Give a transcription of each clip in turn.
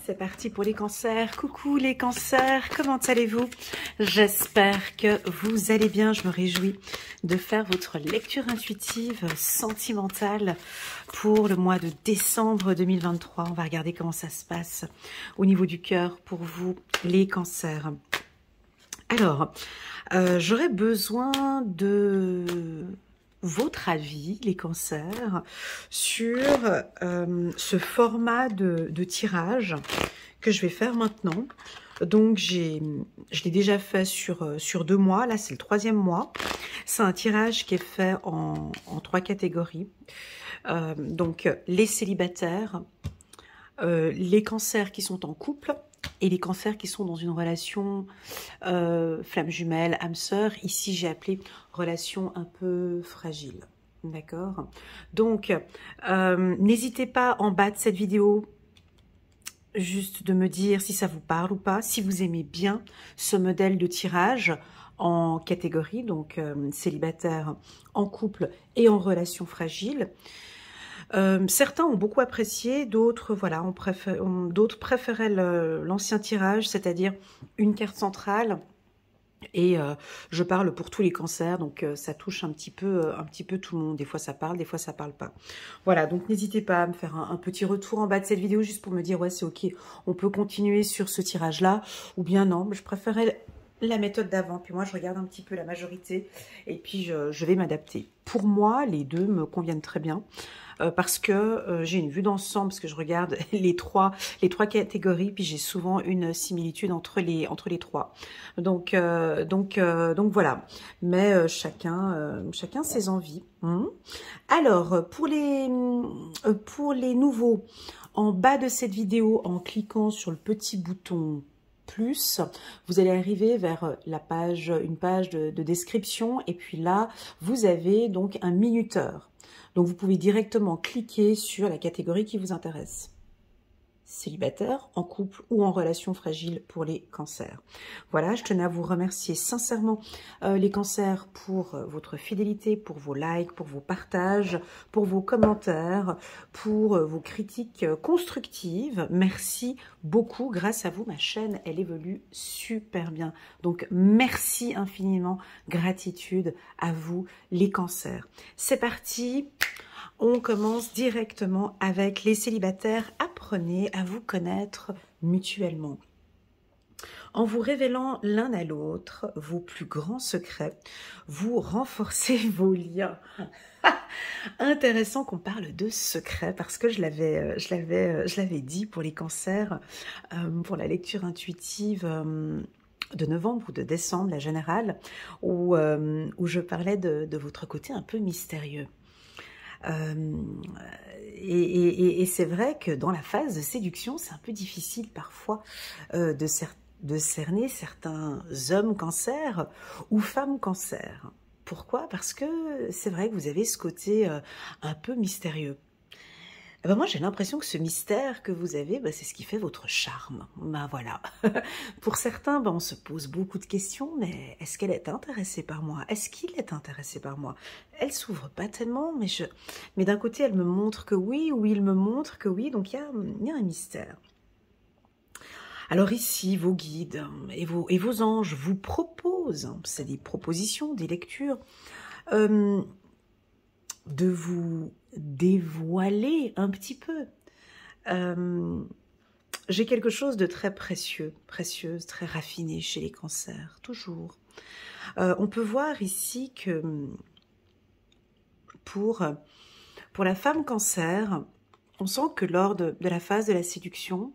C'est parti pour les cancers. Coucou les cancers, comment allez-vous? J'espère que vous allez bien. Je me réjouis de faire votre lecture intuitive sentimentale pour le mois de décembre 2023. On va regarder comment ça se passe au niveau du cœur pour vous les cancers. Alors, j'aurais besoin de votre avis, les cancers, sur ce format de tirage que je vais faire maintenant. Donc, je l'ai déjà fait sur 2 mois. Là, c'est le 3e mois. C'est un tirage qui est fait en 3 catégories. Donc, les célibataires, les cancers qui sont en couple et les cancers qui sont dans une relation flamme jumelle, âme sœur. Ici, j'ai appelé relation un peu fragile. D'accord? Donc, n'hésitez pas en bas de cette vidéo juste de me dire si ça vous parle ou pas, si vous aimez bien ce modèle de tirage en catégorie, donc célibataire, en couple et en relation fragile. Certains ont beaucoup apprécié, d'autres voilà, d'autres préféraient l'ancien tirage, c'est-à-dire une carte centrale. Et je parle pour tous les cancers, donc ça touche un petit peu tout le monde. Des fois ça parle, des fois ça parle pas. Voilà, donc n'hésitez pas à me faire un petit retour en bas de cette vidéo juste pour me dire ouais c'est ok, on peut continuer sur ce tirage-là, ou bien non, je préférais la méthode d'avant. Puis moi je regarde un petit peu la majorité et puis je vais m'adapter. Pour moi, les deux me conviennent très bien. Parce que j'ai une vue d'ensemble, parce que je regarde les trois catégories, puis j'ai souvent une similitude entre les 3. Donc voilà. Mais chacun ses envies. Alors pour les nouveaux, en bas de cette vidéo, en cliquant sur le petit bouton plus, vous allez arriver vers une page de description, et puis là vous avez donc un minuteur. Donc, vous pouvez directement cliquer sur la catégorie qui vous intéresse. Célibataire, en couple ou en relation fragile pour les cancers. Voilà, je tenais à vous remercier sincèrement les cancers pour votre fidélité, pour vos likes, pour vos partages, pour vos commentaires, pour vos critiques constructives. Merci beaucoup. Grâce à vous, ma chaîne, elle évolue super bien. Donc, merci infiniment. Gratitude à vous, les cancers. C'est parti. On commence directement avec les célibataires. Apprenez à vous connaître mutuellement. En vous révélant l'un à l'autre vos plus grands secrets, vous renforcez vos liens. Intéressant qu'on parle de secrets parce que je l'avais dit pour les cancers, pour la lecture intuitive de novembre ou de décembre, la générale, où je parlais de votre côté un peu mystérieux. Et c'est vrai que dans la phase de séduction, c'est un peu difficile parfois de cerner certains hommes cancers ou femmes cancers. Pourquoi? Parce que c'est vrai que vous avez ce côté un peu mystérieux. Ben moi, j'ai l'impression que ce mystère que vous avez, c'est ce qui fait votre charme. Ben voilà. Pour certains, on se pose beaucoup de questions, mais est-ce qu'elle est intéressée par moi? Est-ce qu'il est intéressé par moi? Elle s'ouvre pas tellement, mais d'un côté, elle me montre que oui, ou il me montre que oui, donc il y a un mystère. Alors ici, vos guides et vos anges vous proposent, c'est des propositions, des lectures, de vous dévoiler un petit peu. J'ai quelque chose de très précieuse, très raffiné chez les cancers, toujours. On peut voir ici que pour la femme cancer, on sent que lors de la phase de la séduction,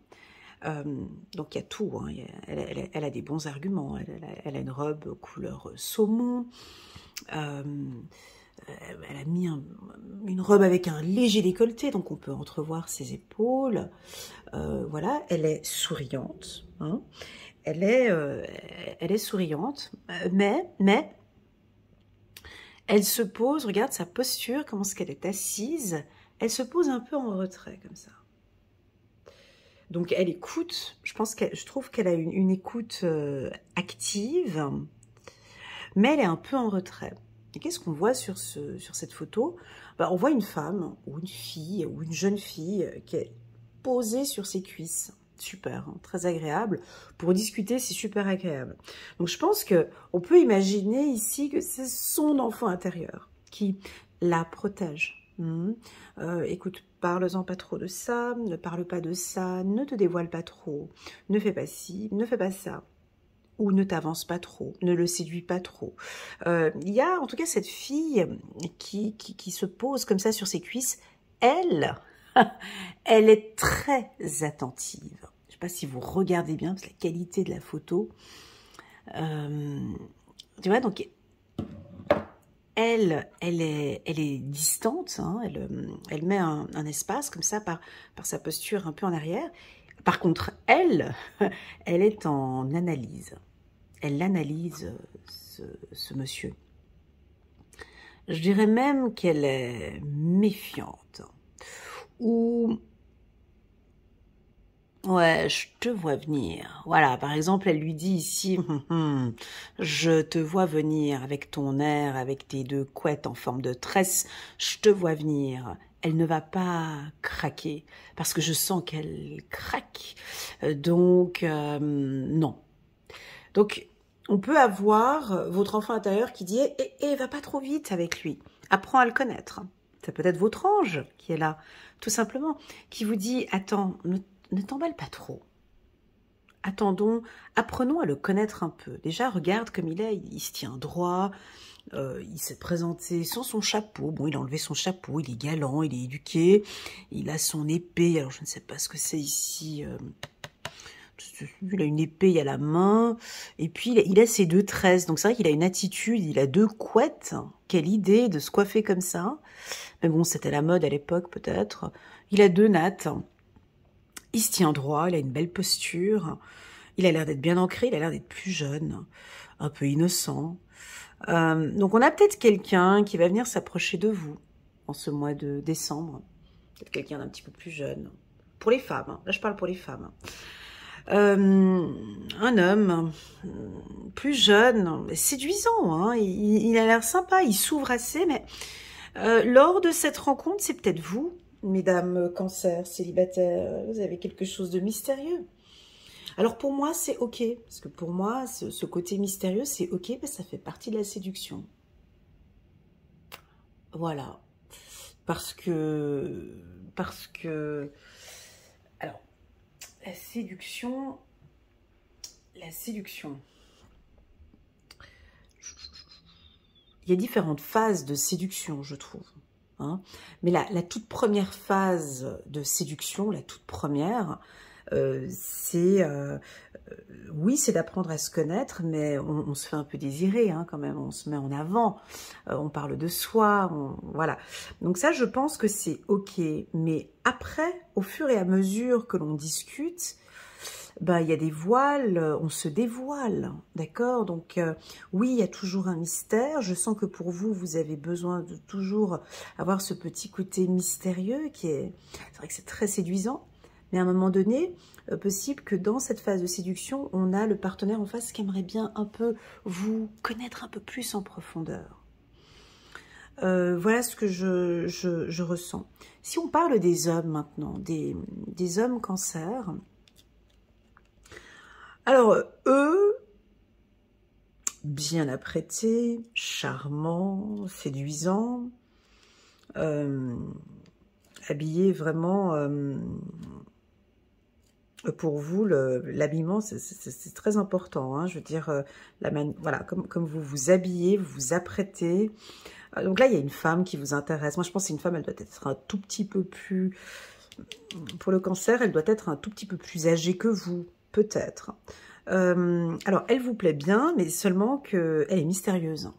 donc il y a tout, hein, elle a des bons arguments, elle a une robe couleur saumon, elle a mis une robe avec un léger décolleté, donc on peut entrevoir ses épaules. Voilà, elle est souriante. Hein. Elle est souriante, mais elle se pose, regarde sa posture, comment est-ce qu'elle est assise. Elle se pose un peu en retrait, comme ça. Donc elle écoute, je trouve qu'elle a une écoute active, mais elle est un peu en retrait. Et qu'est-ce qu'on voit sur cette photo? On voit une femme, ou une fille, ou une jeune fille qui est posée sur ses cuisses, super, hein, très agréable. Pour discuter, c'est super agréable. Donc je pense qu'on peut imaginer ici que c'est son enfant intérieur qui la protège. Écoute, parle-en pas trop de ça, ne parle pas de ça, ne te dévoile pas trop, ne fais pas ci, ne fais pas ça. Ou ne t'avance pas trop, ne le séduis pas trop. Il y a en tout cas cette fille qui se pose comme ça sur ses cuisses. Elle, elle est très attentive. Je ne sais pas si vous regardez bien, parce que la qualité de la photo. Tu vois, donc elle est distante, hein, elle met un espace comme ça par sa posture un peu en arrière. Par contre, elle est en analyse. Elle analyse ce monsieur. Je dirais même qu'elle est méfiante. Ou, ouais, je te vois venir. Voilà, par exemple, elle lui dit ici, je te vois venir avec ton air, avec tes deux couettes en forme de tresse, je te vois venir. Elle ne va pas craquer, parce que je sens qu'elle craque. Donc, non. Donc, on peut avoir votre enfant intérieur qui dit va pas trop vite avec lui, apprends à le connaître. C'est peut-être votre ange qui est là, tout simplement, qui vous dit, attends, ne t'emballe pas trop. Attendons, apprenons à le connaître un peu. Déjà, regarde comme il est, il se tient droit, il s'est présenté sans son chapeau. Bon, il a enlevé son chapeau, il est galant, il est éduqué, il a son épée. Alors, je ne sais pas ce que c'est ici. Il a une épée à la main, et puis il a ses deux tresses. Donc c'est vrai qu'il a une attitude, il a deux couettes. Quelle idée de se coiffer comme ça. Mais bon, c'était la mode à l'époque peut-être. Il a deux nattes. Il se tient droit, il a une belle posture. Il a l'air d'être bien ancré, il a l'air d'être plus jeune, un peu innocent. Donc on a peut-être quelqu'un qui va venir s'approcher de vous en ce mois de décembre. Peut-être quelqu'un d'un petit peu plus jeune. Pour les femmes, hein. Là je parle pour les femmes. Un homme plus jeune, séduisant, hein. Il a l'air sympa, il s'ouvre assez, mais lors de cette rencontre, c'est peut-être vous, mesdames cancer, célibataires, vous avez quelque chose de mystérieux. Alors pour moi, c'est ok, parce que pour moi, ce côté mystérieux, c'est ok, parce que ça fait partie de la séduction. Voilà, parce que, alors, la séduction, il y a différentes phases de séduction, je trouve. Hein. Mais la toute première phase de séduction, la toute première, oui, c'est d'apprendre à se connaître, mais on se fait un peu désirer hein, quand même, on se met en avant, on parle de soi, voilà. Donc ça, je pense que c'est ok, mais après, au fur et à mesure que l'on discute, ben, il y a des voiles, on se dévoile, d'accord? Donc oui, il y a toujours un mystère. Je sens que pour vous, vous avez besoin de toujours avoir ce petit côté mystérieux qui est... C'est vrai que c'est très séduisant, mais à un moment donné, possible que dans cette phase de séduction, on a le partenaire en face qui aimerait bien un peu vous connaître un peu plus en profondeur. Voilà ce que je ressens. Si on parle des hommes maintenant, des hommes cancer... Alors, eux, bien apprêtés, charmants, séduisants, habillés vraiment, pour vous, l'habillement, c'est très important. Hein, je veux dire, voilà, comme vous vous habillez, vous vous apprêtez. Donc là, il y a une femme qui vous intéresse. Moi, je pense que c'est une femme, elle doit être un tout petit peu plus... Pour le cancer, elle doit être un tout petit peu plus âgée que vous. Peut-être. Alors, elle vous plaît bien, mais seulement qu'elle est mystérieuse.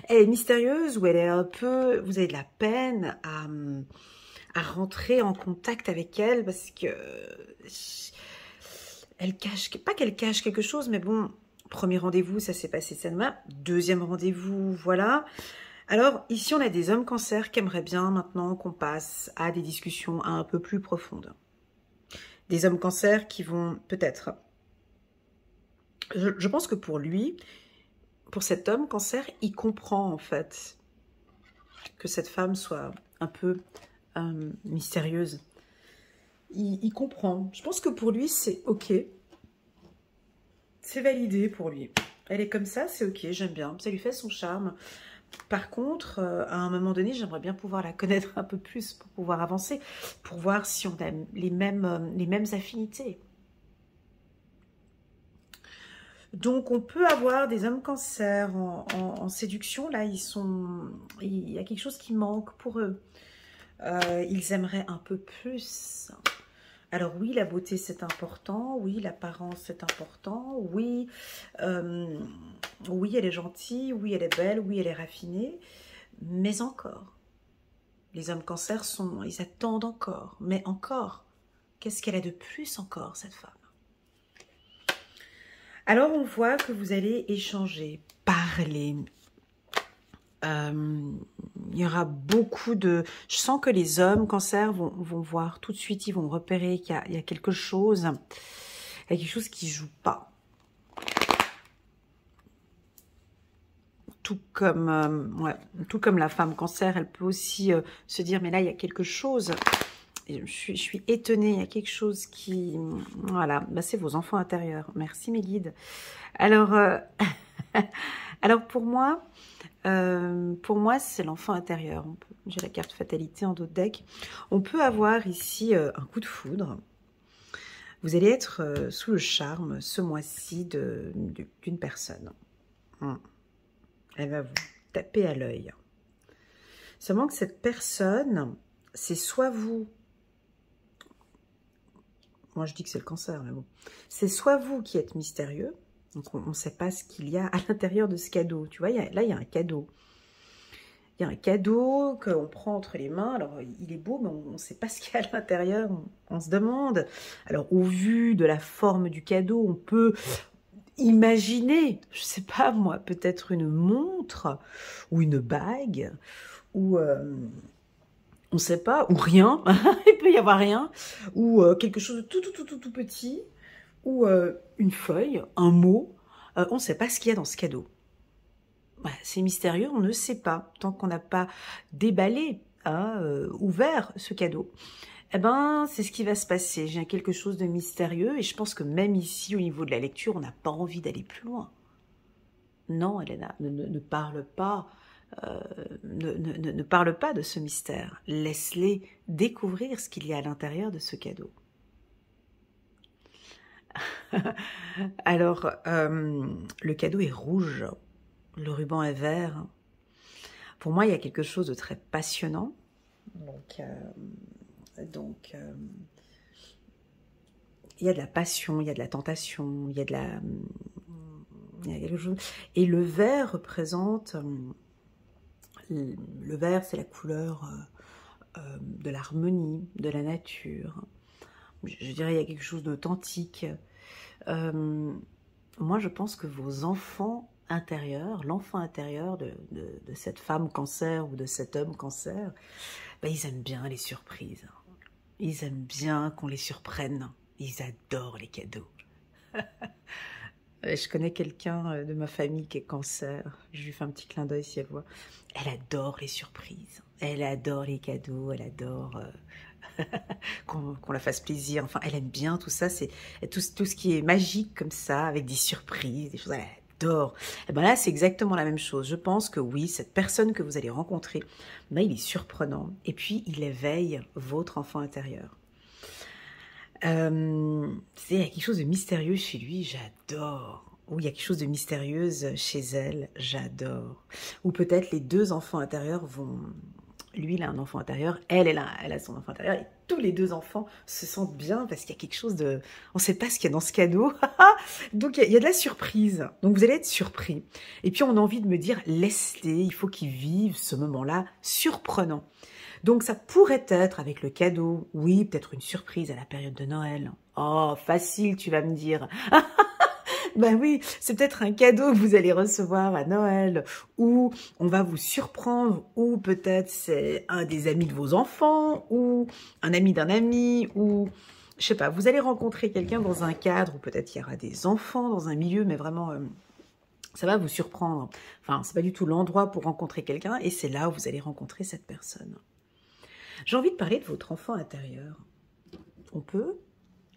Elle est mystérieuse ou elle est un peu... Vous avez de la peine à rentrer en contact avec elle parce que... Elle cache... Pas qu'elle cache quelque chose, mais bon, premier rendez-vous, ça s'est passé cette main. Deuxième rendez-vous, voilà. Alors, ici, on a des hommes cancer qui aimeraient bien maintenant qu'on passe à des discussions un peu plus profondes. Des hommes cancer qui vont peut-être... Je pense que pour lui, pour cet homme cancer, il comprend en fait que cette femme soit un peu mystérieuse. il comprend. Je pense que pour lui, c'est ok. C'est validé pour lui. Elle est comme ça, c'est ok, j'aime bien. Ça lui fait son charme. Par contre, à un moment donné, j'aimerais bien pouvoir la connaître un peu plus pour pouvoir avancer, pour voir si on a les mêmes affinités. Donc, on peut avoir des hommes cancer en séduction. Là, il y a quelque chose qui manque pour eux. Ils aimeraient un peu plus. Alors oui, la beauté, c'est important. Oui, l'apparence, c'est important. Oui, oui, elle est gentille. Oui, elle est belle. Oui, elle est raffinée. Mais encore, les hommes cancer, ils attendent encore. Mais encore, qu'est-ce qu'elle a de plus encore, cette femme? Alors, on voit que vous allez échanger, parler. Il y aura beaucoup de... Je sens que les hommes cancer vont voir tout de suite, ils vont repérer qu'il y a quelque chose. Il y a quelque chose qui ne joue pas. Tout comme la femme cancer, elle peut aussi se dire, mais là, il y a quelque chose. Et je suis étonnée, il y a quelque chose qui... Voilà, bah, c'est vos enfants intérieurs. Merci mes guides. Alors, alors pour moi, c'est l'enfant intérieur. J'ai la carte fatalité en dos de deck. On peut avoir ici un coup de foudre. Vous allez être sous le charme ce mois-ci d'une personne. Elle va vous taper à l'œil. Seulement que cette personne, c'est soit vous... Moi, je dis que c'est le cancer, mais bon. C'est soit vous qui êtes mystérieux, donc on ne sait pas ce qu'il y a à l'intérieur de ce cadeau. Tu vois, là, il y a un cadeau. Il y a un cadeau qu'on prend entre les mains. Alors, il est beau, mais on ne sait pas ce qu'il y a à l'intérieur. On se demande. Alors, au vu de la forme du cadeau, on peut imaginer, je ne sais pas moi, peut-être une montre ou une bague ou... on ne sait pas, ou rien, il peut y avoir rien, ou quelque chose de tout petit, ou une feuille, un mot, on ne sait pas ce qu'il y a dans ce cadeau. C'est mystérieux, on ne sait pas, tant qu'on n'a pas déballé, ouvert ce cadeau. Eh ben, c'est ce qui va se passer, j'ai quelque chose de mystérieux, et je pense que même ici, au niveau de la lecture, on n'a pas envie d'aller plus loin. Non, Elena, ne parle pas. Ne parle pas de ce mystère. Laisse-les découvrir ce qu'il y a à l'intérieur de ce cadeau. Alors, le cadeau est rouge, le ruban est vert. Pour moi, il y a quelque chose de très passionnant. Donc il y a de la passion, il y a de la tentation, il y a quelque chose. Et le vert représente... Le vert, c'est la couleur de l'harmonie, de la nature. Je dirais il y a quelque chose d'authentique. Moi, je pense que vos enfants intérieurs, l'enfant intérieur de cette femme cancer ou de cet homme cancer, ben, ils aiment bien les surprises. Ils aiment bien qu'on les surprenne. Ils adorent les cadeaux. Je connais quelqu'un de ma famille qui est cancer. Je lui fais un petit clin d'œil si elle voit. Elle adore les surprises. Elle adore les cadeaux. Elle adore qu'on la fasse plaisir. Enfin, elle aime bien tout ça. C'est tout ce qui est magique comme ça, avec des surprises, des choses. Elle adore. Et ben là, c'est exactement la même chose. Je pense que oui, cette personne que vous allez rencontrer, ben, il est surprenant. Et puis, il éveille votre enfant intérieur. Il y a quelque chose de mystérieux chez lui, j'adore. Ou il y a quelque chose de mystérieuse chez elle, j'adore. Ou peut-être les deux enfants intérieurs vont... Lui, il a un enfant intérieur, elle a son enfant intérieur. Et tous les deux enfants se sentent bien parce qu'il y a quelque chose de... On ne sait pas ce qu'il y a dans ce cadeau. Donc, il y a de la surprise. Donc, vous allez être surpris. Et puis, on a envie de me dire, laisse-les, il faut qu'ils vivent ce moment-là surprenant. Donc, ça pourrait être avec le cadeau. Oui, peut-être une surprise à la période de Noël. Oh, facile, tu vas me dire. Ben oui, c'est peut-être un cadeau que vous allez recevoir à Noël, ou on va vous surprendre, ou peut-être c'est un des amis de vos enfants, ou un ami d'un ami, ou... Je sais pas, vous allez rencontrer quelqu'un dans un cadre, ou peut-être il y aura des enfants dans un milieu, mais vraiment... ça va vous surprendre. Enfin, c'est pas du tout l'endroit pour rencontrer quelqu'un, et c'est là où vous allez rencontrer cette personne. J'ai envie de parler de votre enfant intérieur. on peut.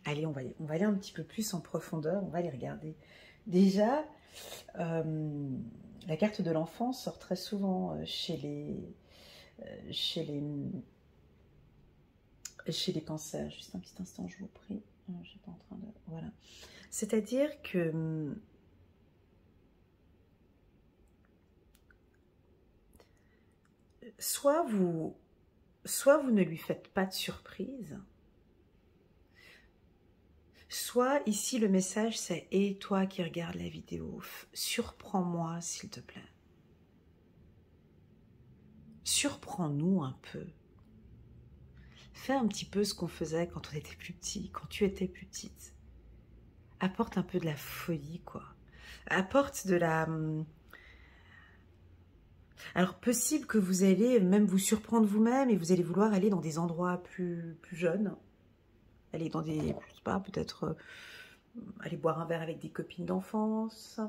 Allez, on va aller un petit peu plus en profondeur, on va les regarder. Déjà, la carte de l'enfant sort très souvent chez les cancers. Juste un petit instant, je vous prie. J'étais en train de... Voilà. C'est-à-dire que soit vous ne lui faites pas de surprise, soit ici le message c'est « Et toi qui regardes la vidéo, surprends-moi s'il te plaît. Surprends-nous un peu. Fais un petit peu ce qu'on faisait quand on était plus petit, quand tu étais plus petite. Apporte un peu de la folie, quoi. Apporte de la... Alors, possible que vous allez même vous surprendre vous-même et vous allez vouloir aller dans des endroits plus jeunes. Aller dans des... Je sais pas, peut-être... aller boire un verre avec des copines d'enfance.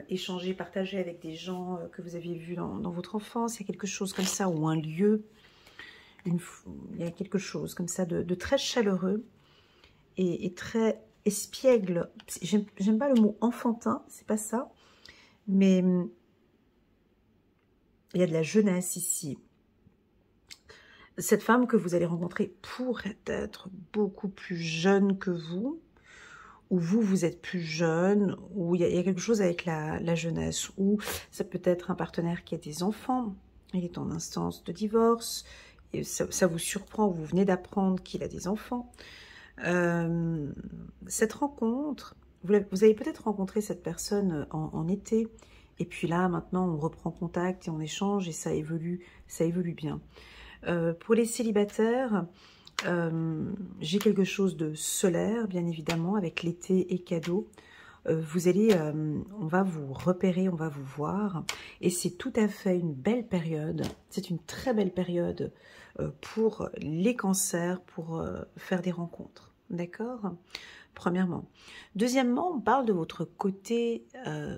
Échanger, partager avec des gens que vous aviez vus dans votre enfance. Il y a quelque chose comme ça, ou un lieu. Il y a quelque chose comme ça de très chaleureux et très espiègle. J'aime pas le mot enfantin, c'est pas ça. Mais il y a de la jeunesse ici. Cette femme que vous allez rencontrer pourrait être beaucoup plus jeune que vous, ou vous êtes plus jeune, ou il y a quelque chose avec la jeunesse, ou ça peut être un partenaire qui a des enfants, il est en instance de divorce, et ça vous surprend, vous venez d'apprendre qu'il a des enfants. Cette rencontre, vous avez peut-être rencontré cette personne en été, et puis là, maintenant, on reprend contact et on échange, et ça évolue bien. Pour les célibataires, j'ai quelque chose de solaire, bien évidemment, avec l'été et cadeau. On va vous repérer, on va vous voir, et c'est tout à fait une belle période, c'est une très belle période pour les cancers, pour faire des rencontres, d'accord? Premièrement. Deuxièmement, on parle de votre côté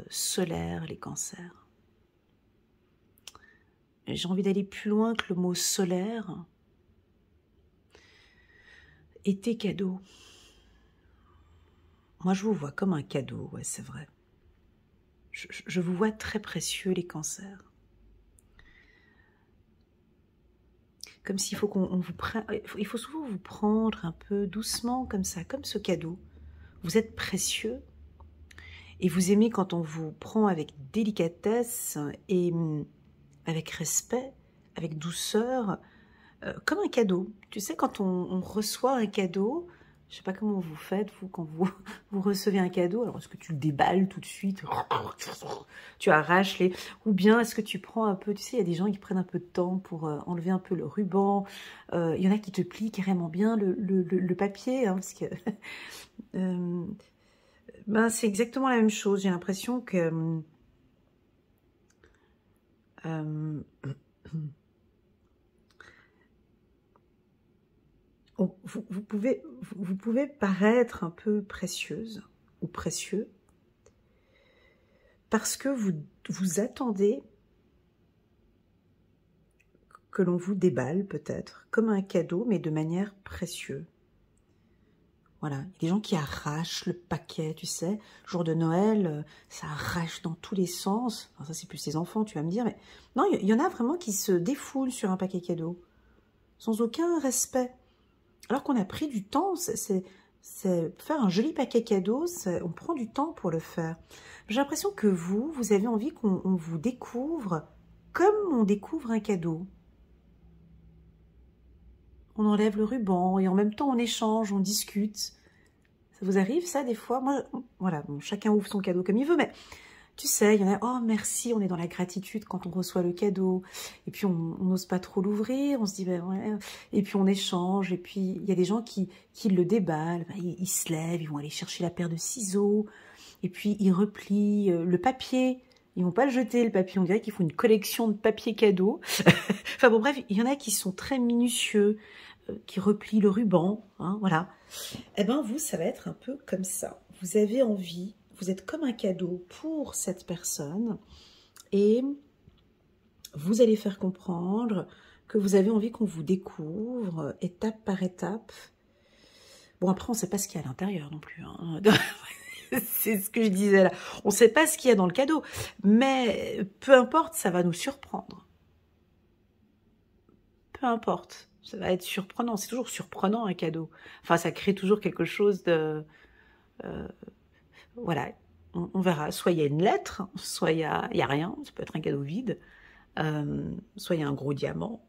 solaire, les cancers. J'ai envie d'aller plus loin que le mot solaire. Été cadeau. Moi, je vous vois comme un cadeau, ouais, c'est vrai. Je vous vois très précieux, les cancers. Comme s'il faut qu'on vous prenne... Il faut souvent vous prendre un peu doucement, comme ça, comme ce cadeau. Vous êtes précieux. Et vous aimez quand on vous prend avec délicatesse et avec respect, avec douceur, comme un cadeau. Tu sais, quand on reçoit un cadeau... Je ne sais pas comment vous faites, vous, quand vous recevez un cadeau. Alors, est-ce que tu le déballes tout de suite? Tu arraches les... Ou bien, est-ce que tu prends un peu... Tu sais, il y a des gens qui prennent un peu de temps pour enlever un peu le ruban. Il y en a qui te plient carrément bien le papier. Hein, parce que ben, c'est exactement la même chose. J'ai l'impression que... vous pouvez paraître un peu précieuse ou précieux parce que vous attendez que l'on vous déballe peut-être comme un cadeau, mais de manière précieuse. Voilà, il y a des gens qui arrachent le paquet, tu sais, jour de Noël, ça arrache dans tous les sens. Enfin, ça, c'est plus les enfants, tu vas me dire, mais non, il y en a vraiment qui se défoulent sur un paquet cadeau, sans aucun respect. Alors qu'on a pris du temps, c'est faire un joli paquet cadeau, on prend du temps pour le faire. J'ai l'impression que vous avez envie qu'on vous découvre comme on découvre un cadeau. On enlève le ruban et en même temps on échange, on discute. Ça vous arrive ça des fois? Moi, voilà, bon, chacun ouvre son cadeau comme il veut, mais tu sais, il y en a, oh merci, on est dans la gratitude quand on reçoit le cadeau. Et puis on n'ose pas trop l'ouvrir, on se dit, ben ouais. Et puis on échange, et puis il y a des gens qui le déballent, ben, ils se lèvent, ils vont aller chercher la paire de ciseaux, et puis ils replient le papier. Ils vont pas le jeter, le papier, on dirait qu'ils font une collection de papier cadeau. Enfin bon, bref, il y en a qui sont très minutieux, qui replient le ruban, hein, voilà. Eh ben vous, ça va être un peu comme ça. Vous avez envie... Vous êtes comme un cadeau pour cette personne et vous allez faire comprendre que vous avez envie qu'on vous découvre, étape par étape. Bon, après, on ne sait pas ce qu'il y a à l'intérieur non plus. Hein. C'est ce que je disais là. On ne sait pas ce qu'il y a dans le cadeau. Mais peu importe, ça va nous surprendre. Peu importe. Ça va être surprenant. C'est toujours surprenant, un cadeau. Enfin, ça crée toujours quelque chose de... voilà. On verra. Soit il y a une lettre, soit il y a rien. Ça peut être un cadeau vide. Soit il y a un gros diamant.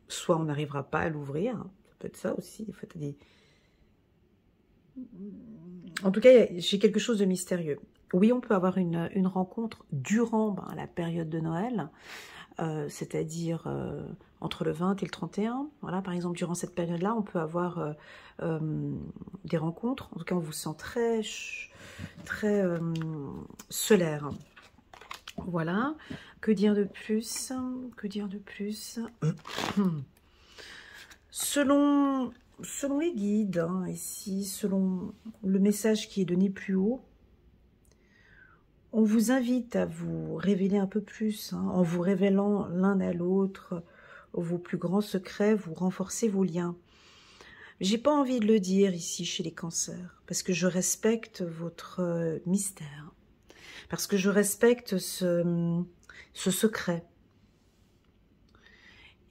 Soit on n'arrivera pas à l'ouvrir. Ça peut être ça aussi. Des fois, t'as des... En tout cas, j'ai quelque chose de mystérieux. Oui, on peut avoir une rencontre durant la période de Noël, c'est-à-dire entre le 20 et le 31. Voilà, par exemple, durant cette période-là, on peut avoir des rencontres. En tout cas, on vous sent très solaire. Voilà. Que dire de plus? Que dire de plus? Selon les guides, hein, ici, selon le message qui est donné plus haut, on vous invite à vous révéler un peu plus, hein, en vous révélant l'un à l'autre vos plus grands secrets, vous renforcez vos liens. J'ai pas envie de le dire ici chez les cancers, parce que je respecte votre mystère, parce que je respecte ce secret.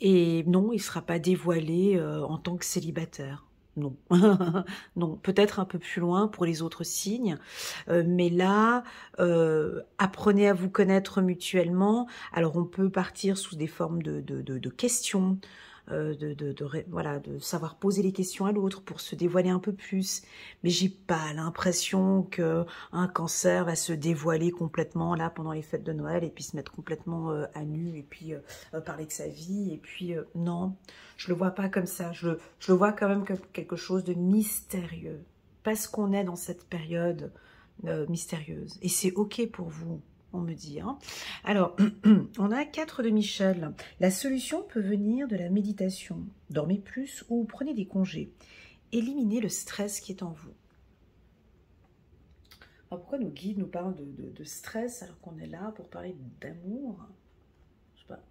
Et non, il ne sera pas dévoilé en tant que célibataire. Non, non, peut-être un peu plus loin pour les autres signes, mais là, apprenez à vous connaître mutuellement. Alors, on peut partir sous des formes de questions, voilà, de savoir poser les questions à l'autre pour se dévoiler un peu plus. Mais j'ai pas l'impression que un cancer va se dévoiler complètement là pendant les fêtes de Noël et puis se mettre complètement à nu et puis parler de sa vie. Et puis non, je le vois pas comme ça. Je le vois quand même comme quelque chose de mystérieux parce qu'on est dans cette période mystérieuse. Et c'est ok pour vous. On me dit. Hein. Alors, on a 4 de Michel. La solution peut venir de la méditation. Dormez plus ou prenez des congés. Éliminez le stress qui est en vous. Alors, pourquoi nos guides nous parlent de stress alors qu'on est là pour parler d'amour? Je sais pas.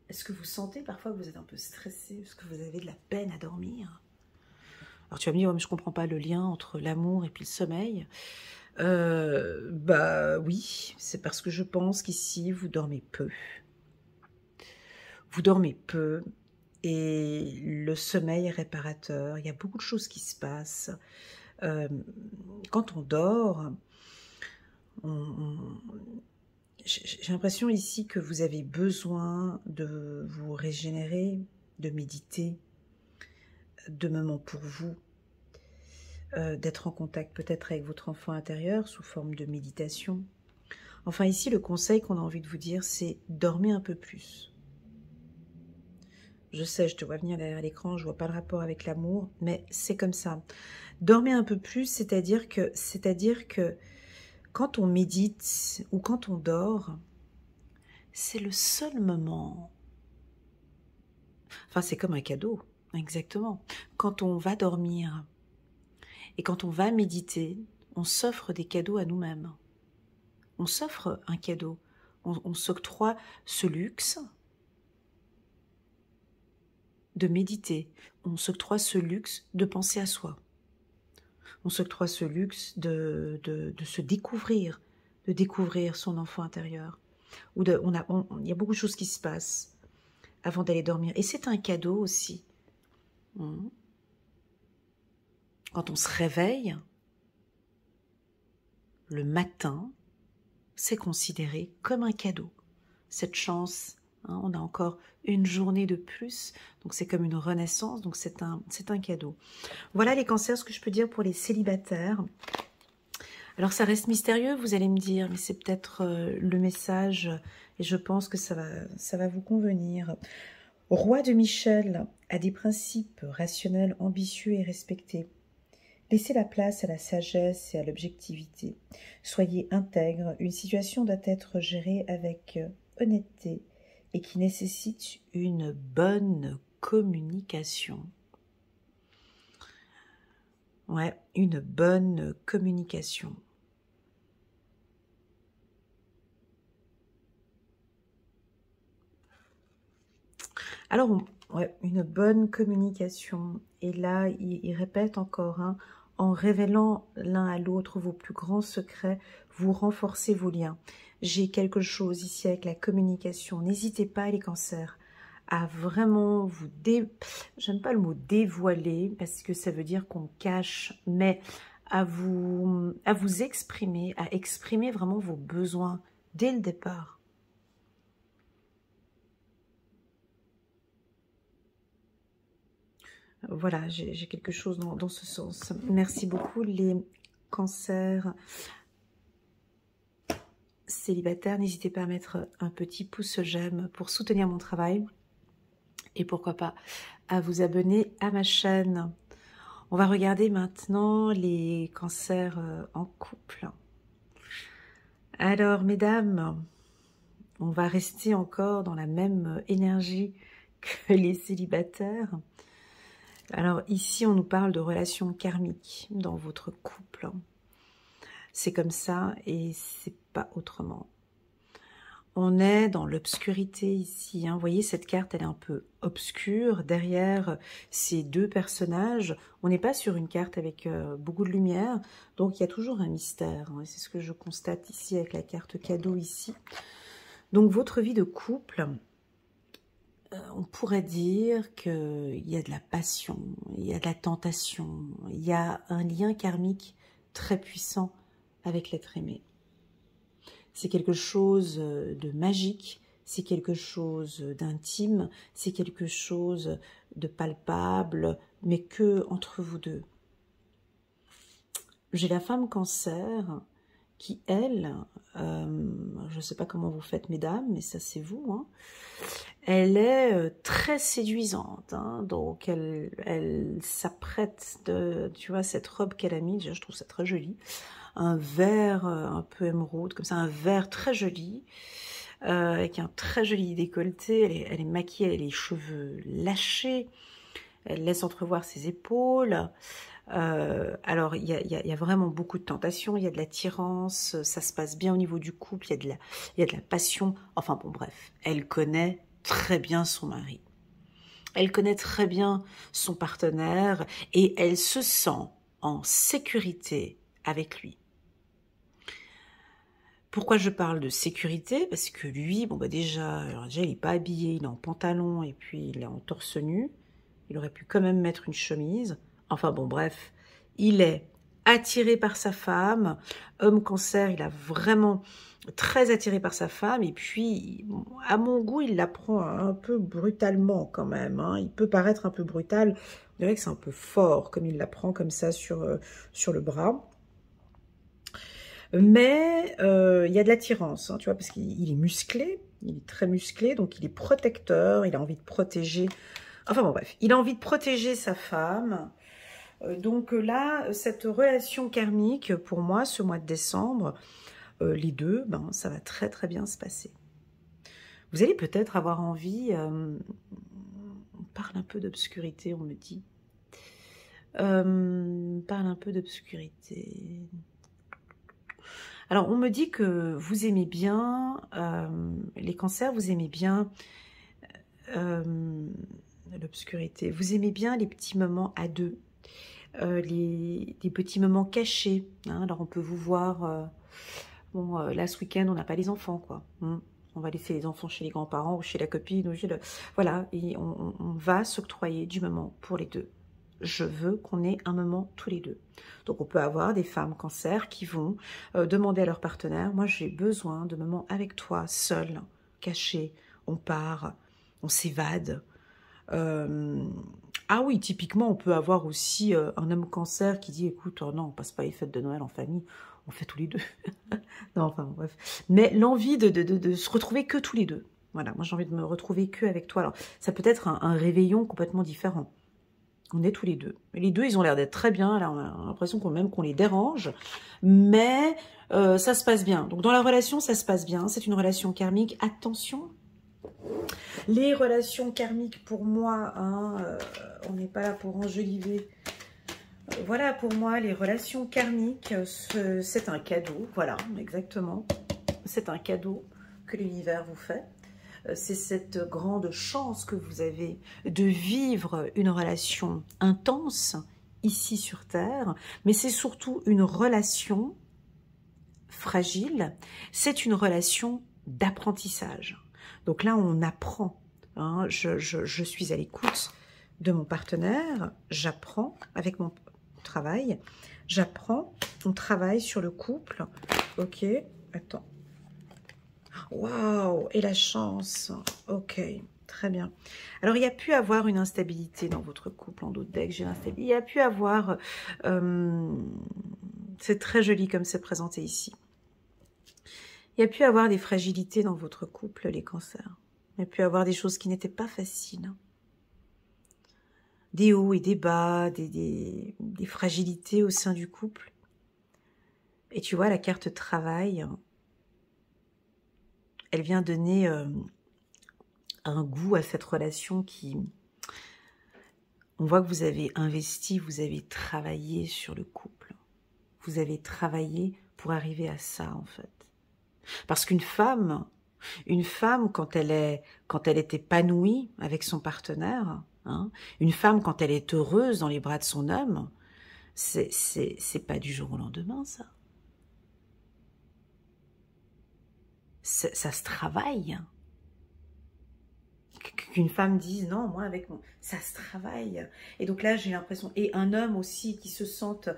Est-ce que vous sentez parfois que vous êtes un peu stressé? Est-ce que vous avez de la peine à dormir? Alors, tu vas me dire, ouais, mais je ne comprends pas le lien entre l'amour et puis le sommeil. Bah oui, c'est parce que je pense qu'ici, vous dormez peu. Vous dormez peu et le sommeil est réparateur. Il y a beaucoup de choses qui se passent. Quand on dort, j'ai l'impression ici que vous avez besoin de vous régénérer, de méditer, de moments pour vous. D'être en contact peut-être avec votre enfant intérieur sous forme de méditation. Enfin ici, le conseil qu'on a envie de vous dire, c'est dormez un peu plus. Je sais, je te vois venir derrière l'écran, je vois pas le rapport avec l'amour, mais c'est comme ça. Dormez un peu plus, c'est-à-dire que quand on médite ou quand on dort, c'est le seul moment. Enfin, c'est comme un cadeau, exactement. Quand on va dormir, et quand on va méditer, on s'offre des cadeaux à nous-mêmes. On s'offre un cadeau. On s'octroie ce luxe de méditer. On s'octroie ce luxe de penser à soi. On s'octroie ce luxe de se découvrir, de découvrir son enfant intérieur. Il y a beaucoup de choses qui se passent avant d'aller dormir. Et c'est un cadeau aussi. Quand on se réveille, le matin, c'est considéré comme un cadeau. Cette chance, hein, on a encore une journée de plus, donc c'est comme une renaissance, donc c'est un cadeau. Voilà les cancers, ce que je peux dire pour les célibataires. Alors ça reste mystérieux, vous allez me dire, mais c'est peut-être le message, et je pense que ça va vous convenir. Roi de Michel a des principes rationnels, ambitieux et respectés. Laissez la place à la sagesse et à l'objectivité. Soyez intègre, une situation doit être gérée avec honnêteté et qui nécessite une bonne communication. Ouais, une bonne communication. Alors, ouais, une bonne communication. Et là, il répète encore, hein, en révélant l'un à l'autre vos plus grands secrets, vous renforcez vos liens. J'ai quelque chose ici avec la communication. N'hésitez pas, les cancers, à vraiment vous j'aime pas le mot dévoiler, parce que ça veut dire qu'on cache, mais à vous exprimer, à exprimer vraiment vos besoins dès le départ. Voilà, j'ai quelque chose dans ce sens. Merci beaucoup les cancers célibataires. N'hésitez pas à mettre un petit pouce j'aime pour soutenir mon travail. Et pourquoi pas à vous abonner à ma chaîne. On va regarder maintenant les cancers en couple. Alors, mesdames, on va rester encore dans la même énergie que les célibataires. Alors ici, on nous parle de relations karmiques dans votre couple. C'est comme ça et c'est pas autrement. On est dans l'obscurité ici. Hein. Vous voyez, cette carte, elle est un peu obscure. Derrière ces deux personnages, on n'est pas sur une carte avec beaucoup de lumière. Donc, il y a toujours un mystère. Hein. C'est ce que je constate ici avec la carte cadeau ici. Donc, votre vie de couple, on pourrait dire qu'il y a de la passion, il y a de la tentation, il y a un lien karmique très puissant avec l'être aimé. C'est quelque chose de magique, c'est quelque chose d'intime, c'est quelque chose de palpable, mais que entre vous deux. J'ai la femme cancer qui, elle, je ne sais pas comment vous faites, mesdames, mais ça c'est vous, hein, elle est très séduisante, hein, donc elle s'apprête de, tu vois, cette robe qu'elle a mise, je trouve ça très joli, un vert un peu émeraude, comme ça, un vert très joli, avec un très joli décolleté, elle est maquillée, elle a les cheveux lâchés, elle laisse entrevoir ses épaules. Alors, il y a vraiment beaucoup de tentation, il y a de l'attirance, ça se passe bien au niveau du couple, il y a de la passion. Enfin bon, bref, elle connaît très bien son mari. Elle connaît très bien son partenaire et elle se sent en sécurité avec lui. Pourquoi je parle de sécurité? Parce que lui, bon bah déjà il n'est pas habillé, il est en pantalon et puis il est en torse nu. Il aurait pu quand même mettre une chemise. Enfin bon, bref, il est attiré par sa femme. Homme cancer, il a vraiment très attiré par sa femme. Et puis, à mon goût, il la prend un peu brutalement quand même. Hein. Il peut paraître un peu brutal. On dirait que c'est un peu fort, comme il la prend comme ça sur le bras. Mais il y a de l'attirance, hein, tu vois, parce qu'il est musclé. Il est très musclé, donc il est protecteur. Il a envie de protéger... Enfin bon, bref, il a envie de protéger sa femme. Donc là, cette relation karmique, pour moi, ce mois de décembre, les deux, ben, ça va très très bien se passer. Vous allez peut-être avoir envie, on parle un peu d'obscurité, on me dit. Parle un peu d'obscurité. Alors, on me dit que vous aimez bien, les cancers, vous aimez bien... l'obscurité. Vous aimez bien les petits moments à deux, les petits moments cachés. Hein. Alors, on peut vous voir... bon, là, ce week-end, on n'a pas les enfants, quoi. On va laisser les enfants chez les grands-parents ou chez la copine. Ou chez le... Voilà, et on va s'octroyer du moment pour les deux. Je veux qu'on ait un moment tous les deux. Donc, on peut avoir des femmes cancer qui vont demander à leur partenaire, moi, j'ai besoin de moments avec toi, seul, caché. On part, on s'évade. Ah oui, typiquement, on peut avoir aussi un homme cancer qui dit, écoute, oh non, on passe pas les fêtes de Noël en famille, on fait tous les deux. Non, enfin, bref. Mais l'envie de se retrouver que tous les deux. Voilà, moi j'ai envie de me retrouver que avec toi. Alors, ça peut être un réveillon complètement différent. On est tous les deux. Les deux, ils ont l'air d'être très bien. Là, on a l'impression qu'on les dérange. Mais ça se passe bien. Donc, dans la relation, ça se passe bien. C'est une relation karmique. Attention. Les relations karmiques, pour moi, hein, on n'est pas là pour enjoliver. Voilà, pour moi, les relations karmiques, c'est un cadeau. Voilà, exactement. C'est un cadeau que l'univers vous fait. c'est cette grande chance que vous avez de vivre une relation intense ici sur Terre, mais c'est surtout une relation fragile, c'est une relation d'apprentissage. Donc là, on apprend. Hein, je suis à l'écoute de mon partenaire, j'apprends avec mon travail, j'apprends, on travaille sur le couple. Ok, attends. Waouh, et la chance. Ok, très bien. Alors, il y a pu avoir une instabilité dans votre couple, en d'autres decks, j'ai l'instabilité. Il y a pu avoir... c'est très joli comme c'est présenté ici. Il y a pu avoir des fragilités dans votre couple, les cancers. Il y a pu avoir des choses qui n'étaient pas faciles. Des hauts et des bas, des fragilités au sein du couple. Et tu vois, la carte travail, elle vient donner un goût à cette relation qui... On voit que vous avez investi, vous avez travaillé sur le couple. Vous avez travaillé pour arriver à ça, en fait. Parce qu'une femme, quand elle est épanouie avec son partenaire, hein, une femme, quand elle est heureuse dans les bras de son homme, c'est pas du jour au lendemain, ça. Ça se travaille. Qu'une femme dise non, moi avec moi, ça se travaille. Et donc là, j'ai l'impression, et un homme aussi qui se sente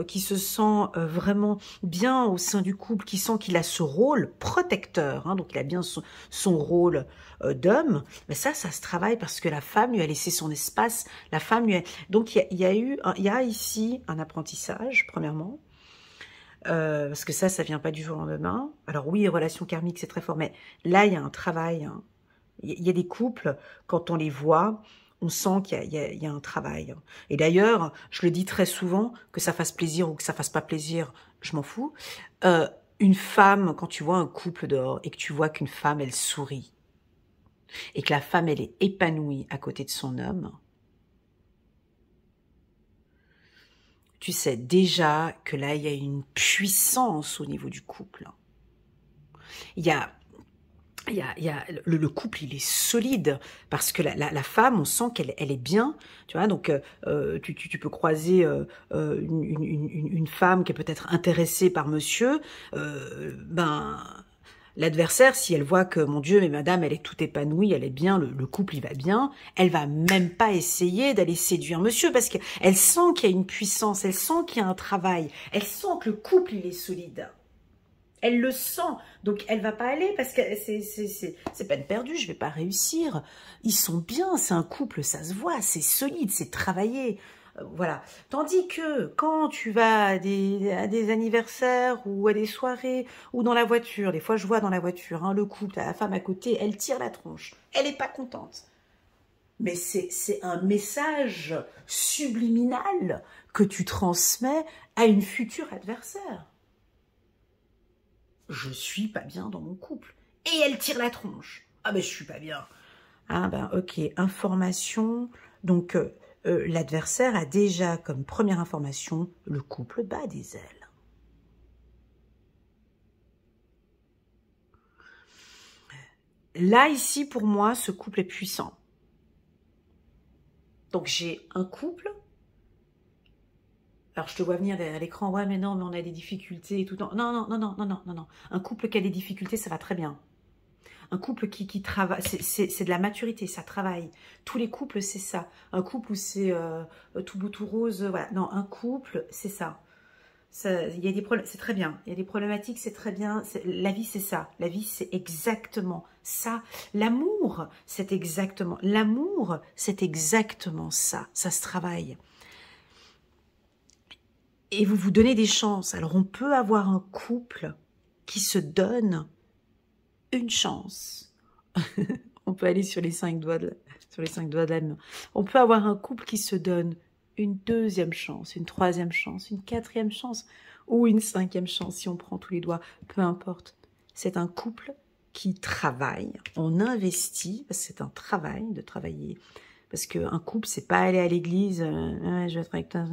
qui se sent vraiment bien au sein du couple, qui sent qu'il a ce rôle protecteur, hein, donc il a bien son rôle d'homme. Mais ça se travaille parce que la femme lui a laissé son espace. La femme lui a... Donc il y a ici un apprentissage, premièrement. Parce que ça vient pas du jour au lendemain. Alors oui, les relations karmiques, c'est très fort, mais là, il y a un travail. Hein. Il y a des couples, quand on les voit, on sent qu'il y a un travail. Et d'ailleurs, je le dis très souvent, que ça fasse plaisir ou que ça fasse pas plaisir, je m'en fous. Une femme, quand tu vois un couple dehors et que tu vois qu'une femme, elle sourit, et que la femme, elle est épanouie à côté de son homme, tu sais déjà que là, il y a une puissance au niveau du couple. Le couple, il est solide parce que la femme, on sent qu'elle est bien, tu vois. Donc, tu peux croiser une femme qui est peut-être intéressée par monsieur, l'adversaire, si elle voit que, mon Dieu, mais madame, elle est toute épanouie, elle est bien, le couple, il va bien, elle va même pas essayer d'aller séduire monsieur, parce qu'elle sent qu'il y a une puissance, elle sent qu'il y a un travail, elle sent que le couple, il est solide. Elle le sent, donc elle va pas aller, parce que c'est peine perdue, je vais pas réussir. Ils sont bien, c'est un couple, ça se voit, c'est solide, c'est travaillé. Voilà. Tandis que quand tu vas à des anniversaires ou à des soirées ou dans la voiture, des fois je vois dans la voiture, hein, le couple, la femme à côté, elle tire la tronche. Elle n'est pas contente. Mais c'est un message subliminal que tu transmets à une future adversaire. Je suis pas bien dans mon couple. Et elle tire la tronche. Ah ben je suis pas bien. Ah ben ok, information. Donc... l'adversaire a déjà comme première information le couple bat des ailes. Là, ici, pour moi, ce couple est puissant. Donc, j'ai un couple. Alors, je te vois venir derrière l'écran. Ouais, mais non, mais on a des difficultés et tout. Non, non, non, non, non, non, non, non. Un couple qui a des difficultés, ça va très bien. Un couple qui travaille, c'est de la maturité, ça travaille. Tous les couples, c'est ça. Un couple où c'est tout beau, tout rose, voilà. Non, un couple, c'est ça. Il y a des problèmes, c'est très bien. Il y a des problématiques, c'est très bien. La vie, c'est ça. La vie, c'est exactement ça. L'amour, c'est exactement. L'amour, c'est exactement ça. Ça se travaille. Et vous vous donnez des chances. Alors, on peut avoir un couple qui se donne une chance. On peut aller sur les 5 doigts de la main. On peut avoir un couple qui se donne une deuxième chance, une troisième chance, une quatrième chance ou une cinquième chance si on prend tous les doigts, peu importe. C'est un couple qui travaille, on investit, parce que c'est un travail de travailler. Parce qu'un couple, c'est pas aller à l'église, je vais être avec toi,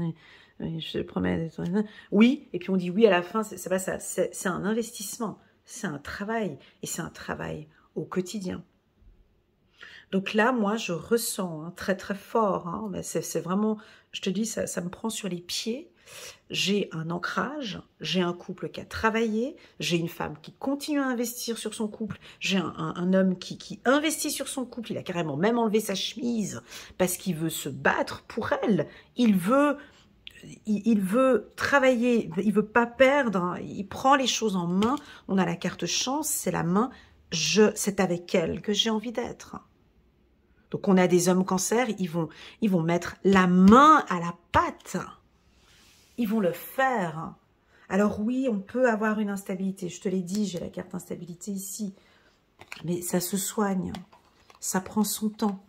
je te promets d'être... Oui, et puis on dit oui à la fin, c'est pas ça, c'est un investissement. c'est un travail, et c'est un travail au quotidien. Donc là, moi, je ressens très très fort, mais c'est vraiment, je te dis, ça me prend sur les pieds. J'ai un ancrage, j'ai un couple qui a travaillé, j'ai une femme qui continue à investir sur son couple, j'ai un homme qui investit sur son couple, il a carrément même enlevé sa chemise parce qu'il veut se battre pour elle, il veut travailler, il veut pas perdre, il prend les choses en main. On a la carte chance, c'est la main, c'est avec elle que j'ai envie d'être. Donc on a des hommes cancer, ils vont mettre la main à la pâte. Ils vont le faire. Alors oui, on peut avoir une instabilité. Je te l'ai dit, j'ai la carte instabilité ici. Mais ça se soigne. Ça prend son temps.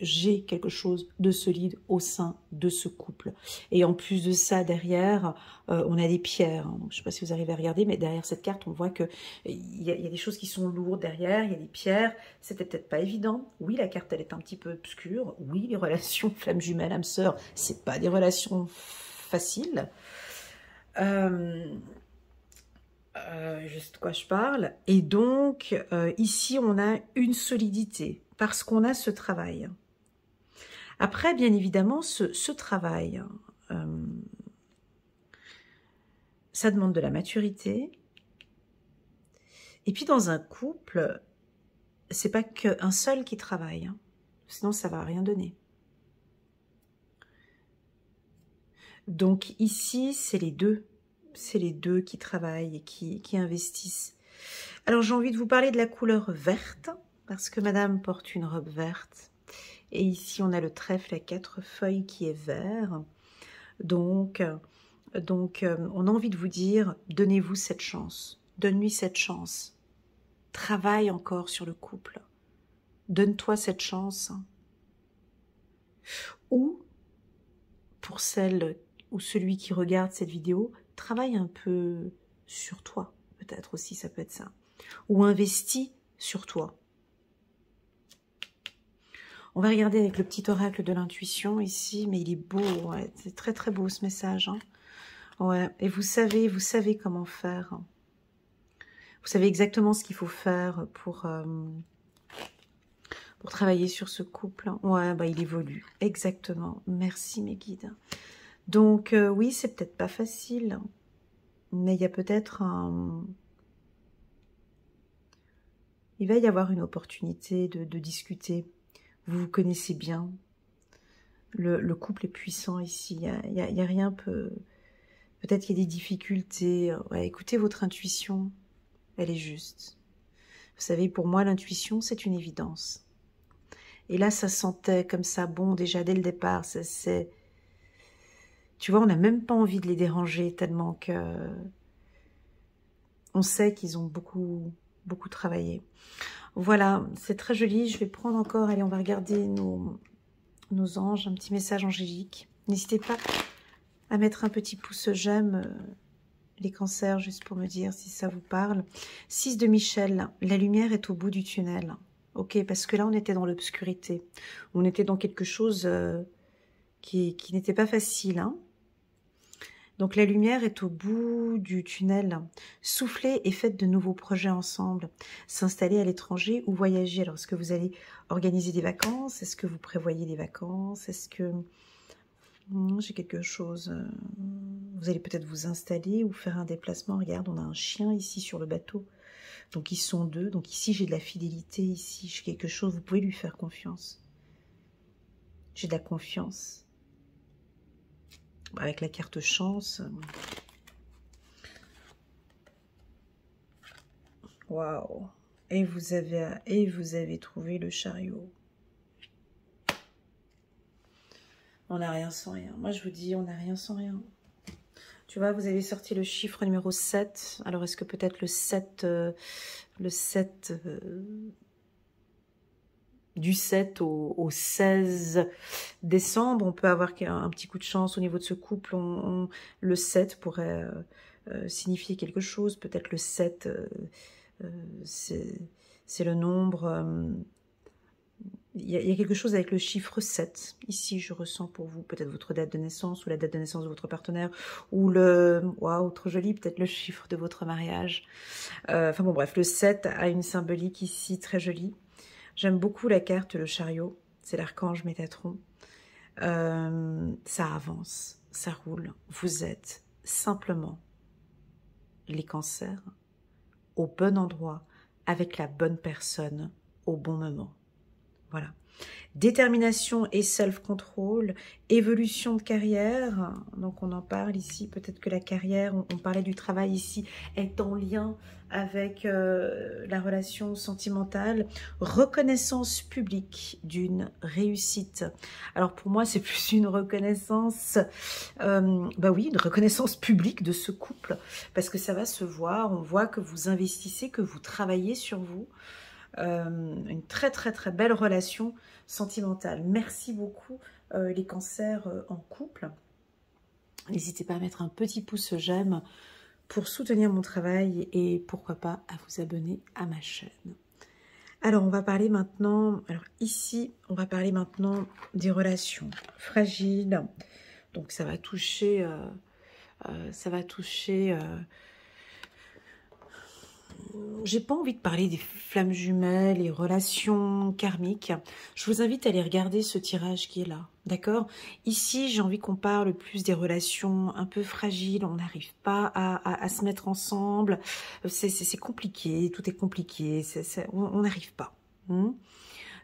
J'ai quelque chose de solide au sein de ce couple. Et en plus de ça, derrière, on a des pierres. Donc, je ne sais pas si vous arrivez à regarder, mais derrière cette carte, on voit qu'il y a des choses qui sont lourdes derrière, il y a des pierres. C'était peut-être pas évident. Oui, la carte, elle est un petit peu obscure. Oui, les relations flamme jumelle, âme sœur, c'est pas des relations faciles. Je sais de quoi je parle. Et donc, ici, on a une solidité parce qu'on a ce travail. Après, bien évidemment, ce travail, ça demande de la maturité. Et puis, dans un couple, c'est pas qu'un seul qui travaille. Sinon, ça va rien donner. Donc, ici, c'est les deux. C'est les deux qui travaillent et qui investissent. Alors, j'ai envie de vous parler de la couleur verte, parce que madame porte une robe verte. Et ici, on a le trèfle à 4 feuilles qui est vert. Donc, on a envie de vous dire, donnez-vous cette chance. Donne-lui cette chance. Travaille encore sur le couple. Donne-toi cette chance. Ou, pour celle ou celui qui regarde cette vidéo, travaille un peu sur toi. Peut-être aussi, ça peut être ça. Ou investis sur toi. On va regarder avec le petit oracle de l'intuition ici, mais il est beau, ouais. C'est très très beau ce message. Ouais. Et vous savez comment faire. Vous savez exactement ce qu'il faut faire pour travailler sur ce couple. Ouais, bah il évolue, exactement. Merci mes guides. Donc oui, c'est peut-être pas facile, mais il y a peut-être il va y avoir une opportunité de discuter. Vous vous connaissez bien. Le couple est puissant ici. Il y a rien peut-être qu'il y a des difficultés. Ouais, écoutez votre intuition. Elle est juste. Vous savez, pour moi, l'intuition, c'est une évidence. Et là, ça sentait comme ça, bon, déjà dès le départ, c'est... Tu vois, on n'a même pas envie de les déranger tellement que... On sait qu'ils ont beaucoup travaillé. Voilà, c'est très joli. Je vais prendre encore, allez, on va regarder nos anges, un petit message angélique. N'hésitez pas à mettre un petit pouce j'aime, les cancers, juste pour me dire si ça vous parle. 6 de Michel, la lumière est au bout du tunnel. Ok, parce que là, on était dans l'obscurité. On était dans quelque chose qui n'était pas facile, hein. Donc la lumière est au bout du tunnel. Soufflez et faites de nouveaux projets ensemble. S'installer à l'étranger ou voyager. Alors, est-ce que vous allez organiser des vacances? Est-ce que vous prévoyez des vacances? Est-ce que... j'ai quelque chose... Vous allez peut-être vous installer ou faire un déplacement. Regarde, on a un chien ici sur le bateau. Donc ils sont deux. Donc ici, j'ai de la fidélité. Ici, j'ai quelque chose. Vous pouvez lui faire confiance. J'ai de la confiance. Avec la carte chance. Waouh. Et vous avez trouvé le chariot. On n'a rien sans rien. Moi, je vous dis, on n'a rien sans rien. Tu vois, vous avez sorti le chiffre numéro 7. Alors, est-ce que peut-être le 7 du 7 au 16 décembre, on peut avoir un petit coup de chance au niveau de ce couple. Le 7 pourrait signifier quelque chose. Peut-être le 7, c'est le nombre il y a quelque chose avec le chiffre 7. Ici, je ressens pour vous peut-être votre date de naissance ou la date de naissance de votre partenaire ou le... Waouh, trop joli, peut-être le chiffre de votre mariage. Enfin bon, bref, le 7 a une symbolique ici très jolie. J'aime beaucoup la carte, le chariot. C'est l'archange Métatron. Ça avance, ça roule. Vous êtes simplement les cancers au bon endroit, avec la bonne personne, au bon moment. Voilà. Détermination et self-control, évolution de carrière, donc on en parle ici, peut-être que la carrière, on parlait du travail ici, est en lien avec la relation sentimentale, reconnaissance publique d'une réussite. Alors pour moi, c'est plus une reconnaissance, bah oui, une reconnaissance publique de ce couple, parce que ça va se voir, on voit que vous investissez, que vous travaillez sur vous, une très très très belle relation sentimentale. Merci beaucoup les cancers en couple. N'hésitez pas à mettre un petit pouce j'aime pour soutenir mon travail et pourquoi pas à vous abonner à ma chaîne. Alors on va parler maintenant, alors ici on va parler maintenant des relations fragiles. Donc ça va toucher j'ai pas envie de parler des flammes jumelles, les relations karmiques. Je vous invite à aller regarder ce tirage qui est là, d'accord? Ici, j'ai envie qu'on parle plus des relations un peu fragiles. On n'arrive pas à se mettre ensemble. C'est compliqué, tout est compliqué. On n'arrive pas.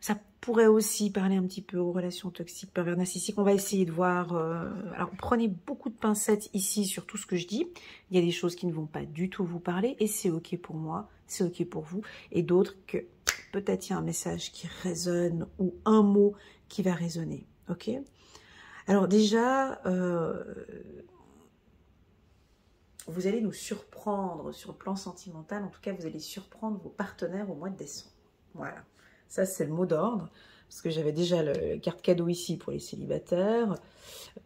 Ça pourrait aussi parler un petit peu aux relations toxiques, pervers narcissiques. On va essayer de voir... alors, prenez beaucoup de pincettes ici sur tout ce que je dis. Il y a des choses qui ne vont pas du tout vous parler et c'est OK pour moi, c'est OK pour vous. Et d'autres que peut-être il y a un message qui résonne ou un mot qui va résonner. OK? Alors déjà, vous allez nous surprendre sur le plan sentimental. En tout cas, vous allez surprendre vos partenaires au mois de décembre. Voilà. Ça, c'est le mot d'ordre, parce que j'avais déjà la carte cadeau ici pour les célibataires.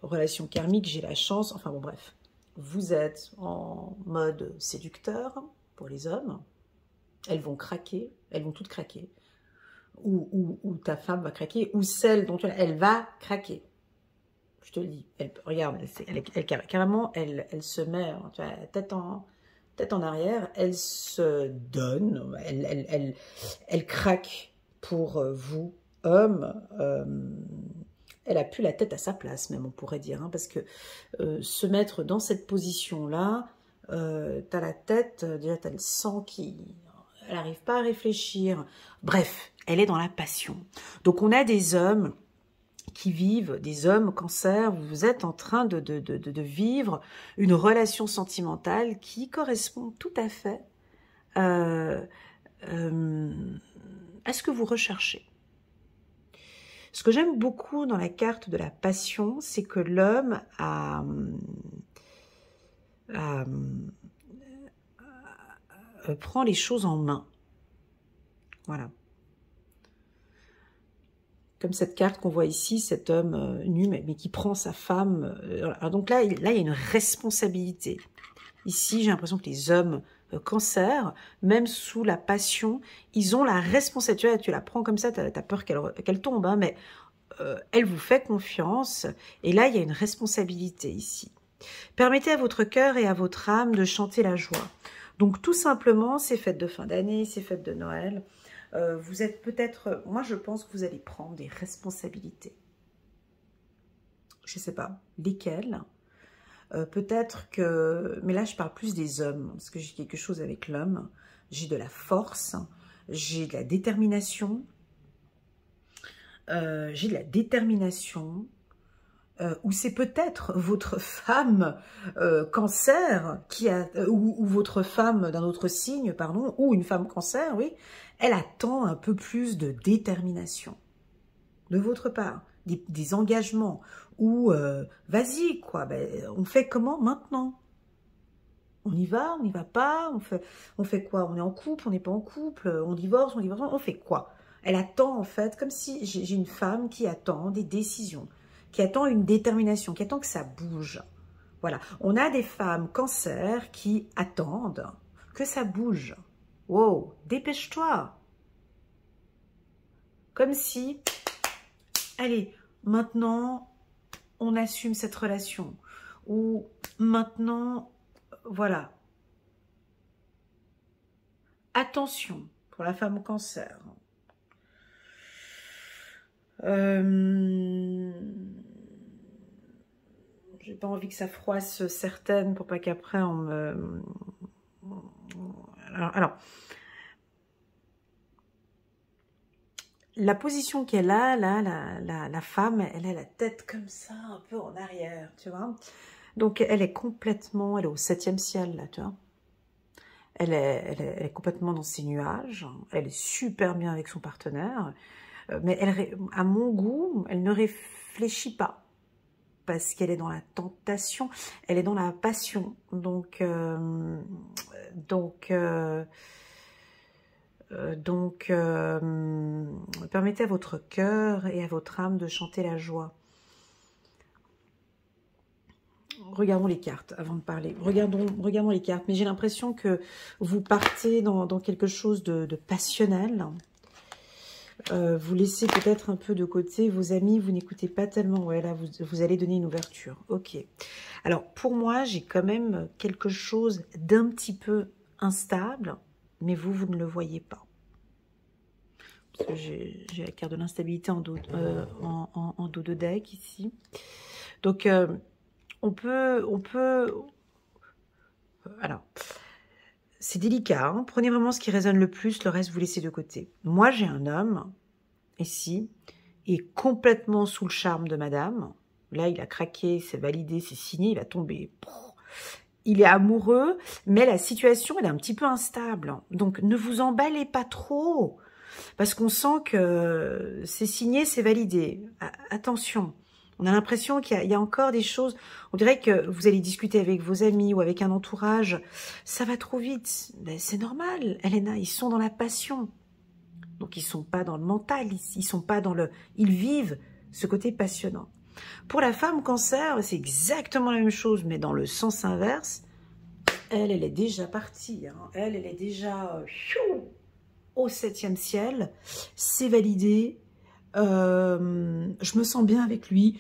Relation karmique, j'ai la chance. Enfin bon, bref. Vous êtes en mode séducteur pour les hommes. Elles vont craquer, elles vont toutes craquer. Ou ta femme va craquer, ou celle dont elle va craquer. Je te le dis. Regarde, carrément, elle se met tu vois, tête en arrière, elle se donne, elle craque pour vous, hommes. Elle a plus la tête à sa place, même on pourrait dire, hein, parce que se mettre dans cette position-là, t'as la tête, déjà t'as le sang qui... Elle n'arrive pas à réfléchir. Bref, elle est dans la passion. Donc on a des hommes qui vivent, des hommes cancer, vous êtes en train de vivre une relation sentimentale qui correspond tout à fait à ce que vous recherchez. Ce que j'aime beaucoup dans la carte de la passion, c'est que l'homme prend les choses en main. Voilà. Comme cette carte qu'on voit ici, cet homme nu, mais qui prend sa femme. Alors donc là, il y a une responsabilité. Ici, j'ai l'impression que les hommes cancer, même sous la passion, ils ont la responsabilité. Tu la prends comme ça, tu as peur qu'elle tombe, hein, mais elle vous fait confiance. Et là, il y a une responsabilité ici. Permettez à votre cœur et à votre âme de chanter la joie. Donc tout simplement, ces fêtes de fin d'année, ces fêtes de Noël, vous êtes peut-être, moi je pense que vous allez prendre des responsabilités. Je ne sais pas lesquelles. Peut-être que, mais là je parle plus des hommes, parce que j'ai quelque chose avec l'homme. J'ai de la force, j'ai de la détermination. Ou c'est peut-être votre femme cancer qui a ou votre femme d'un autre signe, pardon, ou une femme cancer, oui, elle attend un peu plus de détermination de votre part, des engagements, ou vas-y quoi, ben, on fait comment maintenant? On y va, on n'y va pas, on fait quoi? On est en couple, on n'est pas en couple, on divorce, on fait quoi? Elle attend en fait, comme si j'ai une femme qui attend des décisions, qui attend une détermination, qui attend que ça bouge. Voilà, on a des femmes cancer qui attendent que ça bouge. Wow, dépêche-toi. Comme si, allez, maintenant, on assume cette relation. Ou maintenant, voilà. Attention pour la femme cancer. J'ai pas envie que ça froisse certaines pour pas qu'après on me... Alors, la position qu'elle a, là, la femme, elle a la tête comme ça, un peu en arrière, tu vois. Donc, elle est complètement, elle est au 7e ciel, là, tu vois. Elle est complètement dans ses nuages. Elle est super bien avec son partenaire. Mais elle, à mon goût, elle ne réfléchit pas. Parce qu'elle est dans la tentation, elle est dans la passion. Donc permettez à votre cœur et à votre âme de chanter la joie. Regardons les cartes avant de parler. Regardons les cartes. Mais j'ai l'impression que vous partez dans quelque chose de passionnel. Vous laissez peut-être un peu de côté vos amis, vous n'écoutez pas tellement. Ouais, là, vous allez donner une ouverture. Ok. Alors, pour moi, j'ai quand même quelque chose d'un petit peu instable, mais vous ne le voyez pas. Parce que j'ai la carte de l'instabilité en dos de deck ici. Donc, on peut... Alors... C'est délicat, hein. Prenez vraiment ce qui résonne le plus, le reste vous laissez de côté. Moi, j'ai un homme, ici, il est complètement sous le charme de madame. Là, il a craqué, c'est validé, c'est signé, il va tomber. Il est amoureux, mais la situation, elle est un petit peu instable. Donc, ne vous emballez pas trop, parce qu'on sent que c'est signé, c'est validé. Attention. On a l'impression qu'il y a encore des choses, on dirait que vous allez discuter avec vos amis ou avec un entourage, ça va trop vite. Ben, c'est normal, Elena, ils sont dans la passion. Donc ils sont pas dans le mental, ils sont pas dans le... Ils vivent ce côté passionnant. Pour la femme cancer, c'est exactement la même chose, mais dans le sens inverse. Elle est déjà partie. Hein. Elle est déjà au 7e ciel. C'est validé. Je me sens bien avec lui.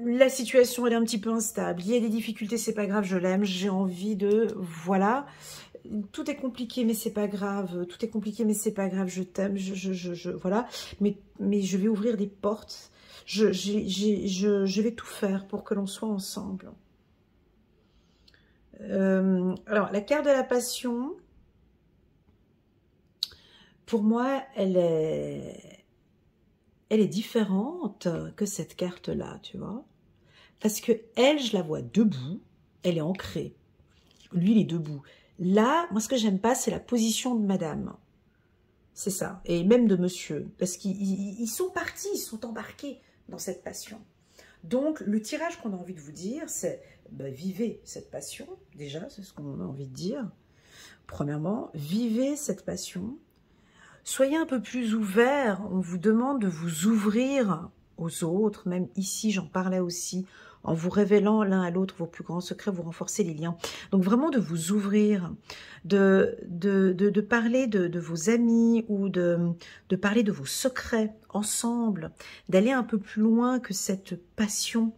La situation elle est un petit peu instable. Il y a des difficultés, c'est pas grave, je l'aime. J'ai envie de... Voilà. Tout est compliqué, mais c'est pas grave. Tout est compliqué, mais c'est pas grave. Je t'aime. Voilà. Mais je vais ouvrir des portes. Je vais tout faire pour que l'on soit ensemble. Alors, la carte de la passion... Pour moi, elle est différente que cette carte-là, tu vois. Parce que elle, je la vois debout, elle est ancrée. Lui, il est debout. Là, moi, ce que j'aime pas, c'est la position de madame. C'est ça. Et même de monsieur. Parce qu'ils sont partis, ils sont embarqués dans cette passion. Donc, le tirage qu'on a envie de vous dire, c'est vivez cette passion. Déjà, c'est ce qu'on a envie de dire. Premièrement, vivez cette passion. Soyez un peu plus ouverts, on vous demande de vous ouvrir aux autres, même ici j'en parlais aussi, en vous révélant l'un à l'autre vos plus grands secrets, vous renforcez les liens. Donc vraiment de vous ouvrir, de parler de vos amis ou de parler de vos secrets ensemble, d'aller un peu plus loin que cette passion.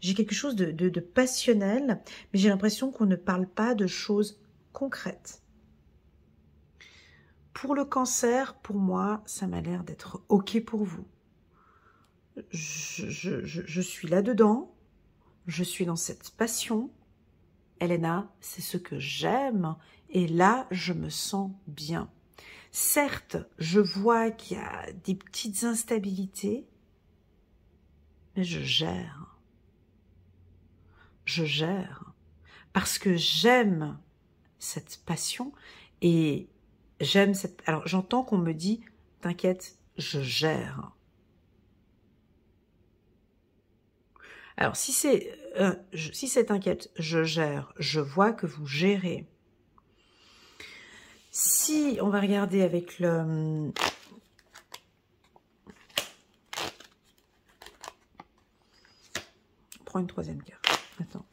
J'ai quelque chose de passionnel, mais j'ai l'impression qu'on ne parle pas de choses concrètes. Pour le cancer, pour moi, ça m'a l'air d'être OK pour vous. Je suis là-dedans. Je suis dans cette passion. Elena, c'est ce que j'aime. Et là, je me sens bien. Certes, je vois qu'il y a des petites instabilités. Mais je gère. Je gère. Parce que j'aime cette passion et... J'aime cette... Alors, j'entends qu'on me dit, t'inquiète, je gère. Alors, si c'est t'inquiète, je gère, je vois que vous gérez. Si, on va regarder avec le... Prends une troisième carte. Attends.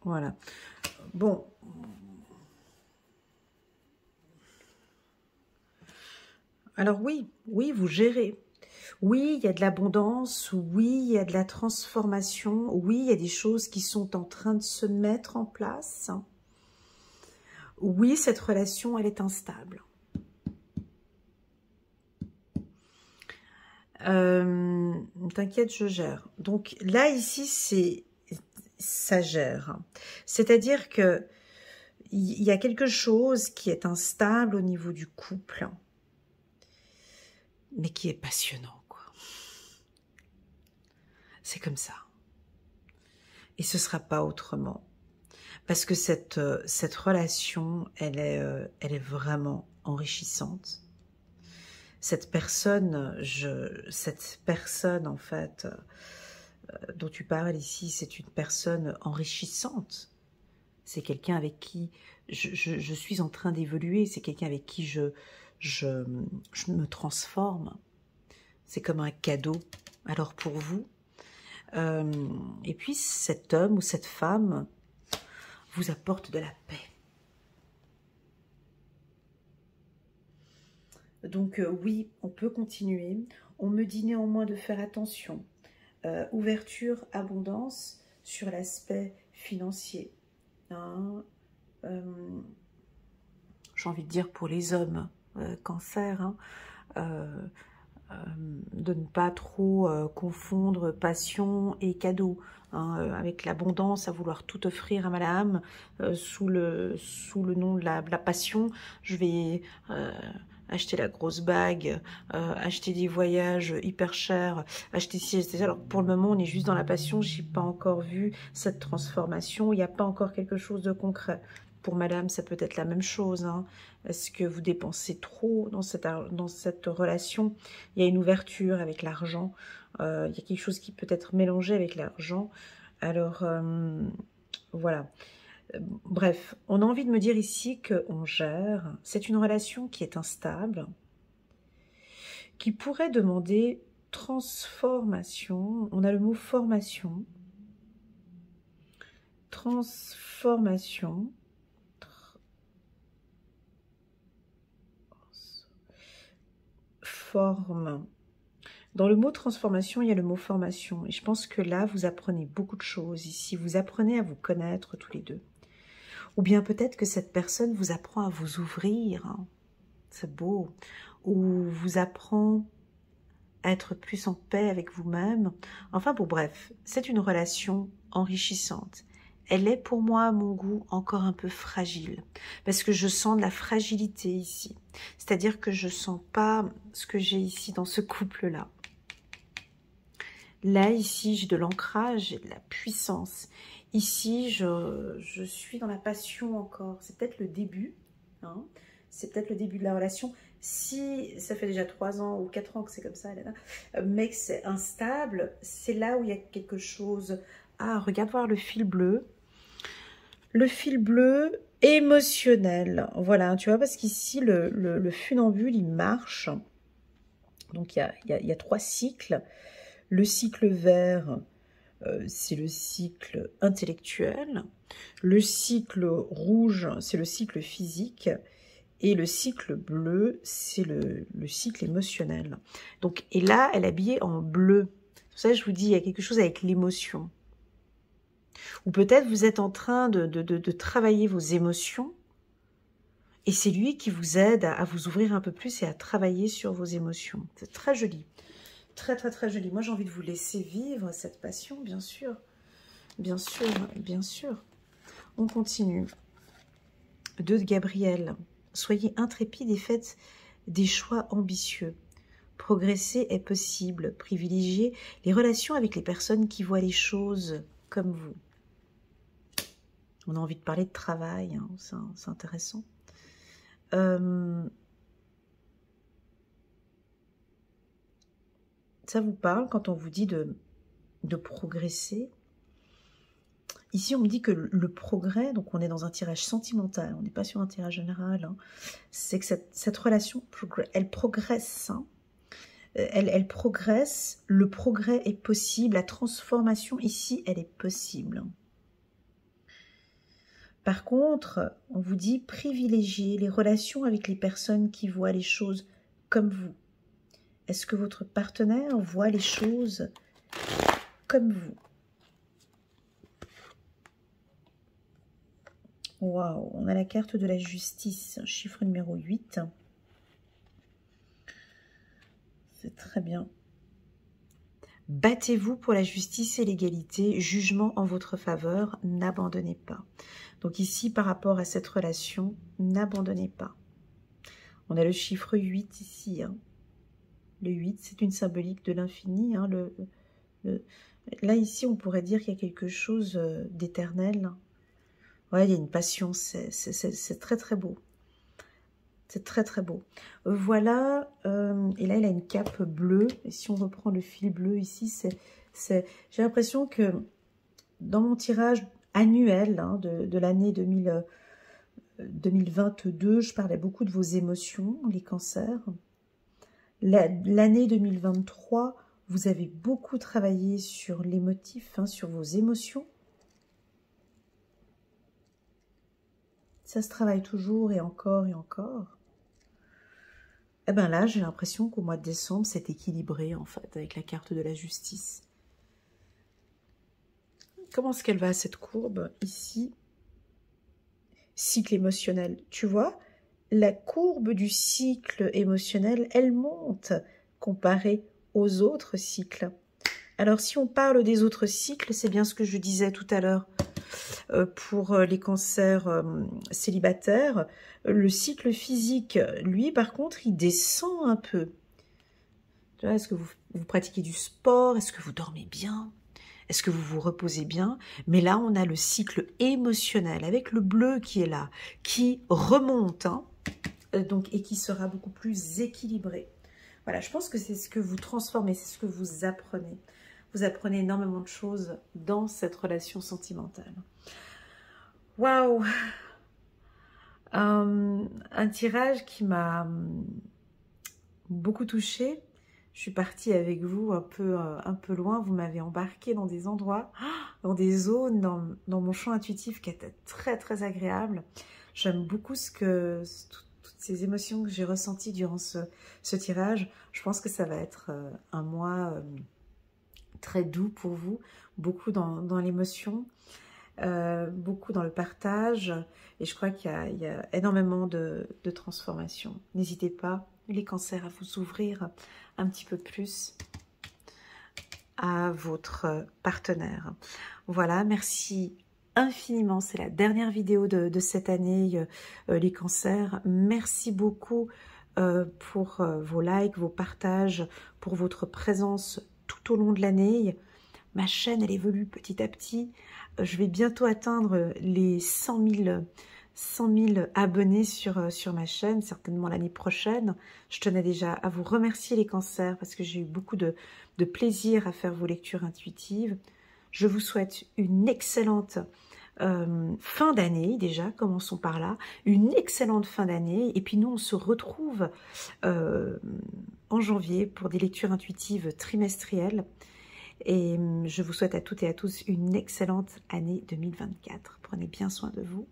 Voilà. Bon... Alors oui, oui, vous gérez. Oui, il y a de l'abondance, oui, il y a de la transformation, oui, il y a des choses qui sont en train de se mettre en place. Oui, cette relation, elle est instable. T'inquiète, je gère. Donc là, ici, c'est ça gère. C'est-à-dire que il y a quelque chose qui est instable au niveau du couple, mais qui est passionnant, quoi. C'est comme ça. Et ce sera pas autrement. Parce que cette relation, elle est vraiment enrichissante. Cette personne, en fait, dont tu parles ici, c'est une personne enrichissante. C'est quelqu'un avec qui je suis en train d'évoluer. C'est quelqu'un avec qui je me transforme. C'est comme un cadeau. Alors pour vous, et puis cet homme ou cette femme vous apporte de la paix. Donc oui, on peut continuer. On me dit néanmoins de faire attention. Ouverture, abondance sur l'aspect financier. Hein, j'ai envie de dire pour les hommes, cancer, hein, de ne pas trop confondre passion et cadeau, hein, avec l'abondance, à vouloir tout offrir à madame, sous le nom de la passion. Je vais acheter la grosse bague, acheter des voyages hyper chers, acheter ci, acheter ça. Alors pour le moment, on est juste dans la passion, j'ai pas encore vu cette transformation, il n'y a pas encore quelque chose de concret. Pour madame, ça peut être la même chose, hein. Est-ce que vous dépensez trop dans cette relation? Il y a une ouverture avec l'argent, il y a quelque chose qui peut être mélangé avec l'argent. Alors, voilà. Bref, on a envie de me dire ici qu'on gère. C'est une relation qui est instable, qui pourrait demander transformation. On a le mot formation. Transformation. Forme. Dans le mot transformation, il y a le mot formation. Et je pense que là, vous apprenez beaucoup de choses ici. Vous apprenez à vous connaître tous les deux. Ou bien peut-être que cette personne vous apprend à vous ouvrir. Hein. C'est beau. Ou vous apprend à être plus en paix avec vous-même. Enfin bon, bref, c'est une relation enrichissante. Elle est pour moi, à mon goût, encore un peu fragile. Parce que je sens de la fragilité ici. C'est-à-dire que je ne sens pas ce que j'ai ici dans ce couple-là. Là, ici, j'ai de l'ancrage, j'ai de la puissance. Ici, je suis dans la passion encore. C'est peut-être le début. Hein, c'est peut-être le début de la relation. Si ça fait déjà 3 ans ou 4 ans que c'est comme ça, Elena, mais que c'est instable, c'est là où il y a quelque chose. Ah, regarde voir le fil bleu. Le fil bleu émotionnel. Voilà, tu vois, parce qu'ici, le funambule, il marche. Donc, il y a 3 cycles. Le cycle vert, c'est le cycle intellectuel. Le cycle rouge, c'est le cycle physique. Et le cycle bleu, c'est le cycle émotionnel. Donc, et là, elle est habillée en bleu. C'est pour ça que je vous dis, il y a quelque chose avec l'émotion. Ou peut-être vous êtes en train de travailler vos émotions. Et c'est lui qui vous aide à vous ouvrir un peu plus et à travailler sur vos émotions. C'est très joli. Très, très, très joli. Moi, j'ai envie de vous laisser vivre cette passion, bien sûr. Bien sûr, bien sûr. On continue. 2 de Gabriel. Soyez intrépide et faites des choix ambitieux. Progresser est possible. Privilégiez les relations avec les personnes qui voient les choses comme vous. On a envie de parler de travail, hein, c'est intéressant. Ça vous parle quand on vous dit de progresser? Ici, on me dit que le progrès, donc on est dans un tirage sentimental, on n'est pas sur un tirage général, hein, c'est que cette relation, elle progresse. Hein, elle progresse, le progrès est possible, la transformation ici, elle est possible. Par contre, on vous dit privilégier les relations avec les personnes qui voient les choses comme vous? Est-ce que votre partenaire voit les choses comme vous? Waouh, on a la carte de la justice, chiffre numéro 8. C'est très bien. Battez-vous pour la justice et l'égalité, jugement en votre faveur, n'abandonnez pas. Donc ici, par rapport à cette relation, n'abandonnez pas. On a le chiffre 8 ici. Hein. Le 8, c'est une symbolique de l'infini. Hein. Là, ici, on pourrait dire qu'il y a quelque chose d'éternel. Ouais, il y a une passion, c'est très très beau. C'est très très beau. Voilà, et là il a une cape bleue. Et si on reprend le fil bleu ici, j'ai l'impression que dans mon tirage annuel hein, de l'année 2022, je parlais beaucoup de vos émotions, les cancers. L'année 2023, vous avez beaucoup travaillé sur l'émotif, hein, sur vos émotions. Ça se travaille toujours et encore et encore. Eh bien là, j'ai l'impression qu'au mois de décembre, c'est équilibré en fait, avec la carte de la justice. Comment est-ce qu'elle va cette courbe ici? Cycle émotionnel. Tu vois, la courbe du cycle émotionnel, elle monte comparée aux autres cycles. Alors si on parle des autres cycles, c'est bien ce que je disais tout à l'heure. Pour les cancers célibataires, le cycle physique, lui, par contre, il descend un peu. Est-ce que vous pratiquez du sport? Est-ce que vous dormez bien? Est-ce que vous vous reposez bien? Mais là, on a le cycle émotionnel avec le bleu qui est là, qui remonte, hein, donc, et qui sera beaucoup plus équilibré. Voilà, je pense que c'est ce que vous transformez, c'est ce que vous apprenez. Vous apprenez énormément de choses dans cette relation sentimentale. Waouh! Un tirage qui m'a beaucoup touchée. Je suis partie avec vous un peu loin. Vous m'avez embarqué dans des endroits, dans des zones, dans mon champ intuitif qui était très très agréable. J'aime beaucoup toutes ces émotions que j'ai ressenties durant ce tirage. Je pense que ça va être un mois très doux pour vous, beaucoup dans l'émotion. Beaucoup dans le partage et je crois qu'il y a énormément de transformations. N'hésitez pas, les cancers, à vous ouvrir un petit peu plus à votre partenaire. Voilà, merci infiniment. C'est la dernière vidéo de cette année, les cancers. Merci beaucoup pour vos likes, vos partages, pour votre présence tout au long de l'année. Ma chaîne, elle évolue petit à petit. Je vais bientôt atteindre les 100 000 abonnés sur ma chaîne, certainement l'année prochaine. Je tenais déjà à vous remercier les cancers parce que j'ai eu beaucoup de plaisir à faire vos lectures intuitives. Je vous souhaite une excellente fin d'année déjà, commençons par là. Une excellente fin d'année et puis nous on se retrouve en janvier pour des lectures intuitives trimestrielles. Et je vous souhaite à toutes et à tous une excellente année 2024. Prenez bien soin de vous.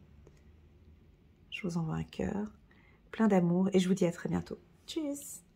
Je vous envoie un cœur, plein d'amour et je vous dis à très bientôt. Tchuss!